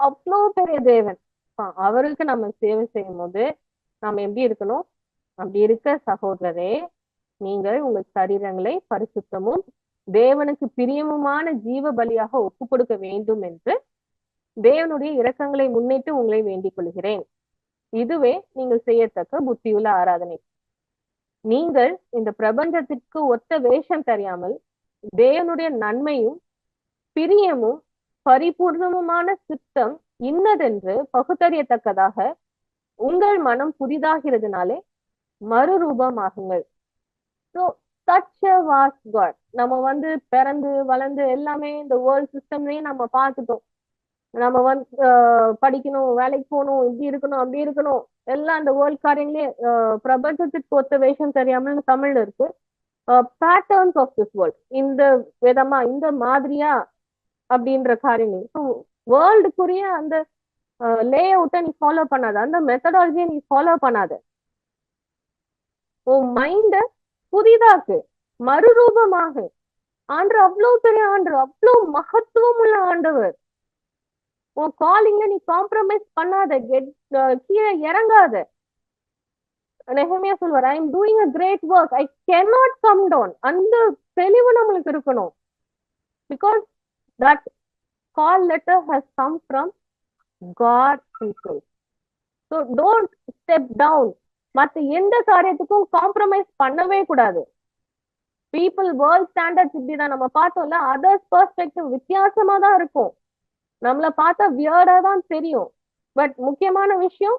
அவ்வளோ பெரிய தேவன், அவருக்கு நம்ம சேவை செய்யும் போது நாம எப்படி இருக்கணும், அப்படி இருக்க சகோதரரே, நீங்கள் உங்கள் சரீரங்களை பரிசுத்தமும் தேவனுக்கு பிரியமுமான ஜீவ பலியாக ஒப்பு கொடுக்க வேண்டும் என்று தேவனுடைய இரக்கங்களை முன்னிட்டு உங்களை வேண்டிக் கொள்கிறேன். இதுவே நீங்கள் செய்யத்தக்க புத்தியுள்ள ஆராதனை. நீங்கள் இந்த பிரபஞ்சத்திற்கு ஒத்த வேஷம் தெரியாமல் தேவனுடைய நன்மையும் பிரியமும் பரிபூர்ணமுமான சித்தம் இன்னதென்று பகுத்தறியத்தக்கதாக உங்கள் மனம் புதிதாகிறதுனாலே மறுரூபமாகுங்கள். So such a vast God. நம்ம வந்து பிறந்து வளர்ந்து எல்லாமே இந்த வேர்ல்ட் சிஸ்டம்லயே நம்ம பார்த்துட்டோம். நம்ம வந்து படிக்கணும், வேலைக்கு போகணும், இப்படி இருக்கணும், அப்படி இருக்கணும், எல்லாம் இந்த வேர்ல்ட் காரியங்களே பிரபஞ்சத்திற்கு ஒத்த வேஷம் தெரியாமல் தமிழ்ல இருக்கு. பேட்டர்ன்ஸ் ஆஃப் திஸ் வேர்ல்ட், இந்த விதமா இந்த மாதிரியா அப்படின்ற காரியங்கள். ஸோ வேர்ல்டுக்குரிய அந்த லே அவுட்டை நீ ஃபாலோ பண்ணாத, அந்த மெத்தடாலஜியை நீ ஃபாலோ பண்ணாத. உன் மைண்ட புதிதாக்கு, மறுரூபமாக. ஆண்டு அவ்வளவு பெரிய ஆண்டு, அவ்வளவு மகத்துவம் உள்ள ஆண்டவர். உன் காலிங்ல நீ காம்ப்ரமைஸ் பண்ணாத, கீழே இறங்காத. நெஹமியா சொல்வார், I am doing a great work, I cannot come down. அந்த தெளிவு நம்மளுக்கு இருக்கணும். Because that call letter has come from God people. So don't step down. மற்ற எந்த காரியத்துக்கும் காம்ப்ரமைஸ் பண்ணவே கூடாது. பீப்புள் வேர்ல்ட் ஸ்டாண்டர்ட்ஸ் இப்படிதான் நம்ம பார்த்தோம்ல, அதர்ஸ் பெர்ஸ்பெக்டிவ் வித்தியாசமா தான் இருக்கும். நம்மள பார்த்தா வியர்டா தான் தெரியும். பட் முக்கியமான விஷயம்,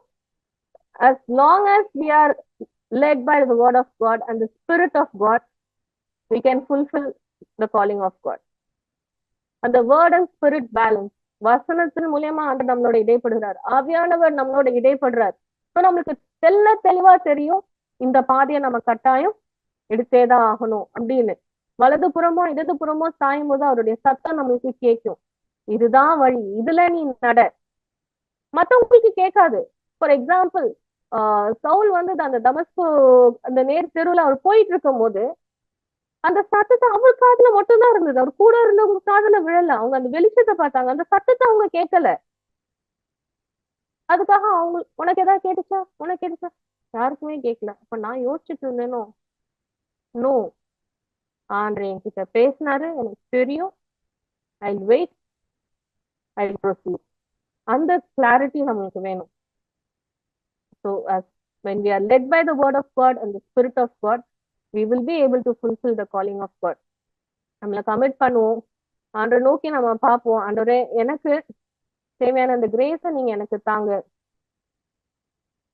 as long as we are led by the word of God and the spirit of God, we can fulfill the calling of God. அந்த வேர்ட் அண்ட் ஸ்பிரிட் பேலன்ஸ். வசனத்தின் மூலியமா ஆண்டு நம்மளோட இடைப்படுகிறார், ஆவியானவர் நம்மளோட இடைப்படுறார். ஸோ நம்மளுக்கு தெளிவா தெரியும் இந்த பாதையை நம்ம கட்டாயம் எடுத்தேதான் ஆகணும் அப்படின்னு. வலது புறமோ இடது புறமோ சாயும் போது அவருடைய சத்தம் நம்மளுக்கு கேட்கும், இதுதான் வழி, இதுல நீ நட. மத்தவங்களுக்கு கேட்காது. ஃபார் எக்ஸாம்பிள், சவுல் வந்து அந்த தமஸ்கு அந்த நேர் தெருவுல அவர் போயிட்டு இருக்கும் போது அந்த சத்தத்தை அவர் காதுல மட்டும்தான் இருந்தது, அவர் கூட இருந்தவங்க காதுல விழல. அவங்க அந்த வெளிச்சத்தை பார்த்தாங்க, அந்த சத்தத்தை அவங்க கேட்கல. அதுக்காக அவங்க உனக்கு ஏதாவது கேட்டுச்சா, உனக்கு கேட்டுச்சா, யாருக்குமே கேட்கல. அப்ப நான் யோசிச்சுட்டு இருந்தேனோ, நோ, ஆண்ட்ரே என்கிட்ட பேசினாரு, எனக்கு தெரியும், ஐ வெயிட், ஐ ப்ரொசீட். அந்த கிளாரிட்டி நம்மளுக்கு வேணும். So when we are led by the word of God and the spirit of God, we will be able to fulfill the calling of God. நம்மளை commit பண்ணுவோம், ஆண்டரை நோக்கி நம்ம பார்ப்போம், ஆண்டவரே எனக்கு தேவையான அந்த கிரேஸை நீங்க எனக்கு தாங்க.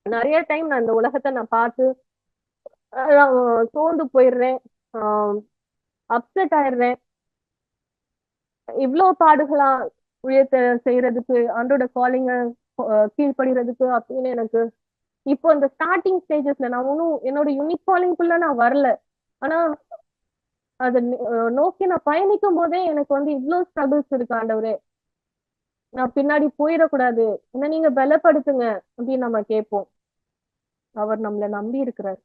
நிறைய டைம் நான் இந்த உலகத்தை நான் பார்த்து சோர்ந்து போயிடுறேன், அப்செட் ஆயிடுறேன். இவ்வளவு பாடுகளா உயர்த்த செய்யறதுக்கு, ஆண்டோட காலிங்க கீழ்படுகிறதுக்கு அப்படின்னு எனக்கு இப்போ இந்த ஸ்டார்டிங் ஸ்டேஜஸ்ல நான் ஒன்னும் என்னோட யூனிக் காலிங்குள்ள நான் வரல. ஆனா அதை நோக்கி நான் பயணிக்கும் போதே எனக்கு வந்து இவ்வளவு ஸ்ட்ரகிள்ஸ் இருக்கு. ஆண்டவரே நான் பின்னாடி போயிடக்கூடாது, என்ன நீங்க பலப்படுத்துங்க அப்படின்னு நம்ம கேட்போம். அவர் நம்மளை நம்பி இருக்கிறார்.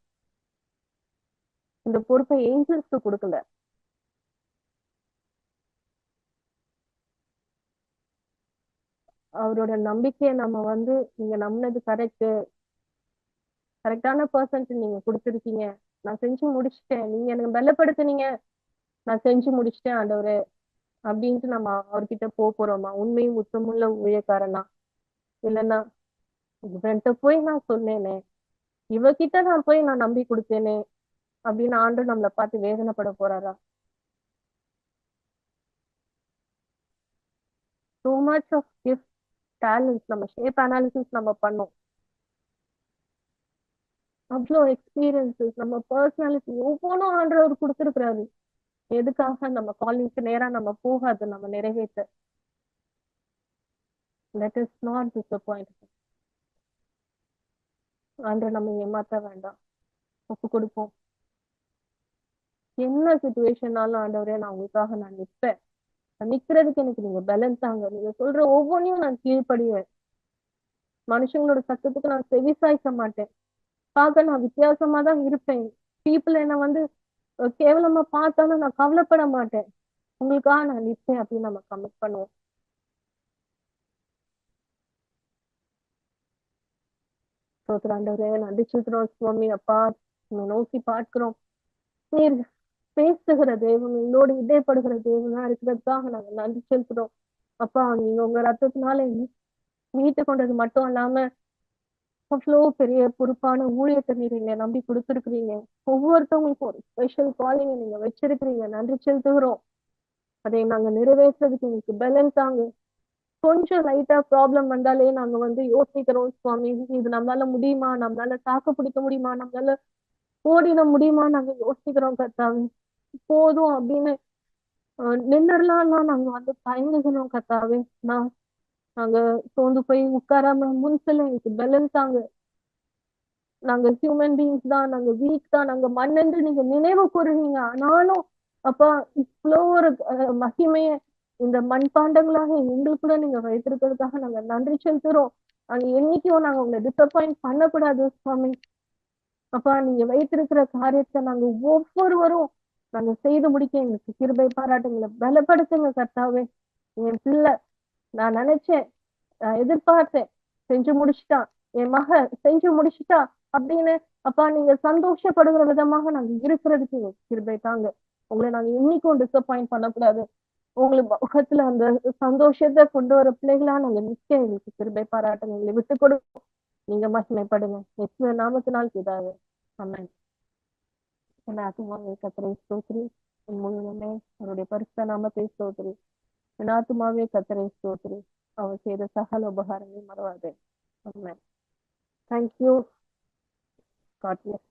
இந்த பொறுப்பை ஏஞ்சல்ஸ்க்கு கொடுக்கல. அவரோட நம்பிக்கையை நம்ம வந்து நீங்க நம்பினது கரெக்டான பர்சன்ட் நீங்க கொடுத்துருக்கீங்க, நான் செஞ்சு முடிச்சிட்டேன், நீங்க எனக்கு பலப்படுத்துனீங்க, நான் செஞ்சு முடிச்சிட்டேன் ஆண்டவரே அப்படின்ட்டு நம்ம அவர்கிட்ட போறோமா? உண்மையும் உத்தமுள்ள ஊழியக்காரனா? இல்லைன்னா இவன்கிட்ட போய் நான் சொன்னேனே, இவகிட்ட நான் போய் நான் நம்பி கொடுத்தேனே அப்படின்னு ஆண்டு நம்மளை பார்த்து வேதனைப்பட போறாரா? Too much of gift talents நம்ம ஷேப் அனாலிசிஸ் நம்ம பண்ணோம். அவ்வளோ எக்ஸ்பீரியன்சஸ், நம்ம பர்சனாலிட்டி ஒவ்வொன்றும் ஆண்டவர் கொடுத்துருக்கிறாரு. எதுக்காக நம்ம காலிங்க்கு நேரா நம்ம போகாது நம்ம நிறைவேற்ற? Let is not disappoint. ஆண்டவர் நம்ம ஏமாத்த வேண்டாம், ஒப்பு கொடுப்போம். என்ன சுச்சுவேஷனாலும் ஆண்டவரே நான் உங்களுக்காக நான் நிற்பேன், நிக்கிறதுக்கு எனக்கு நீங்க பலன் தாங்க, நீங்க சொல்ற ஒவ்வொன்றையும் நான் கீழ்ப்படிவேன், மனுஷங்களோட சத்தத்துக்கு நான் செவிசாய்க்க மாட்டேன், பார்க்க நான் வித்தியாசமா தான் இருப்பேன், பீப்புள் என்ன வந்து கேவலமா பார்த்தாலும் நான் கவலைப்பட மாட்டேன், உங்களுக்காக நான் நிற்பேன் அப்படின்னு நம்ம கமிட் பண்ணுவோம். சோத்ராண்டவரே நன்றி சொல்றோம் சுவாமி. அப்பா நீங்க நோக்கி பார்க்கிறோம், நீர் பேசுகிற தேவன், எங்களோடு இடைப்படுகிற தேவனா இருக்கிறதுக்காக நாங்க நன்றி செலுத்துறோம். அப்பா நீங்க உங்க ரத்தத்தினால மீட்டு கொண்டது மட்டும் இல்லாம அவ்வளோ பெரிய பொறுப்பான ஊழியத்தை நீங்க நம்பி கொடுத்துருக்கிறீங்க. ஒவ்வொருத்தவங்களுக்கும் ஒரு ஸ்பெஷல் காலிங்க நீங்க வச்சிருக்கிறீங்க, நன்றி செலுத்துகிறோம். அதை நாங்க நிறைவேற்றுறதுக்கு உங்களுக்கு பலன் தாங்க. கொஞ்சம் லைட்டா ப்ராப்ளம் வந்தாலே நாங்க வந்து யோசிக்கிறோம் சுவாமி, இது நம்மளால முடியுமா, நம்மளால தாக்கு பிடிக்க முடியுமா, நம்மளால ஓடிட முடியுமா, நாங்க யோசிக்கிறோம் கர்த்தாவே. போதும் அப்படின்னு நின்றுலாம் நாங்க வந்து தயங்குகிறோம் கர்த்தாவே. நாங்க சோர்ந்து போய் உட்காராம முன்சில எனக்கு பலன் தாங்க. நாங்க ஹியூமன் பீயிங்ஸ் தான், நாங்க வீக் தான், நாங்க மண்ணென்று நீங்க நினைவு கூறுவீங்க. ஆனாலும் அப்பா இவ்வளோ ஒரு மகிமைய இந்த மண்பாண்டங்களாக எங்களுக்குள்ள நீங்க வைத்திருக்கிறதுக்காக நாங்க நன்றி செலுத்துறோம். நாங்க என்னைக்கும் நாங்க உங்களை டிசப்பாயிண்ட் பண்ணக்கூடாது சுவாமி. அப்பா நீங்க வைத்திருக்கிற காரியத்தை நாங்க ஒவ்வொருவரும் நாங்க செய்து முடிக்க எங்களுக்கு கிருபை பாராட்டுங்களை பலப்படுத்துங்க கர்த்தாவே. என் பிள்ளை, நான் நினைச்சேன், நான் எதிர்பார்த்தேன், செஞ்சு முடிச்சுட்டான், என் மக செஞ்சு முடிச்சுட்டா அப்படின்னு அப்பா நீங்க சந்தோஷப்படுகிற விதமாக நாங்க இருக்கிறதுக்கு கிருபை தாங்க. உங்களை நாங்க இன்னைக்கும் டிசப்பாயிண்ட் பண்ணக்கூடாது. உங்களுக்கு முகத்துல அந்த சந்தோஷத்தை கொண்டு வர பிள்ளைகளா நாங்க நிக்க எங்களுக்கு கிருபை பாராட்டுங்க, எங்களை விட்டு கொடுப்போம். நீங்க மகிமைப்படுங்க நிச்சய நாமத்தினால் பிதாவே, ஆமென். என் ஆத்துமாவே கர்த்தரை ஸ்தோத்திரி, என் முழுவதுமே அவருடைய பரிசுத்த நாமத்தை ஸ்தோத்திரி. என் ஆத்துமாவே கர்த்தரை ஸ்தோத்திரி, அவர் செய்த சகல உபகாரங்களை மறவாதே. ஆமென். Thank you. God bless.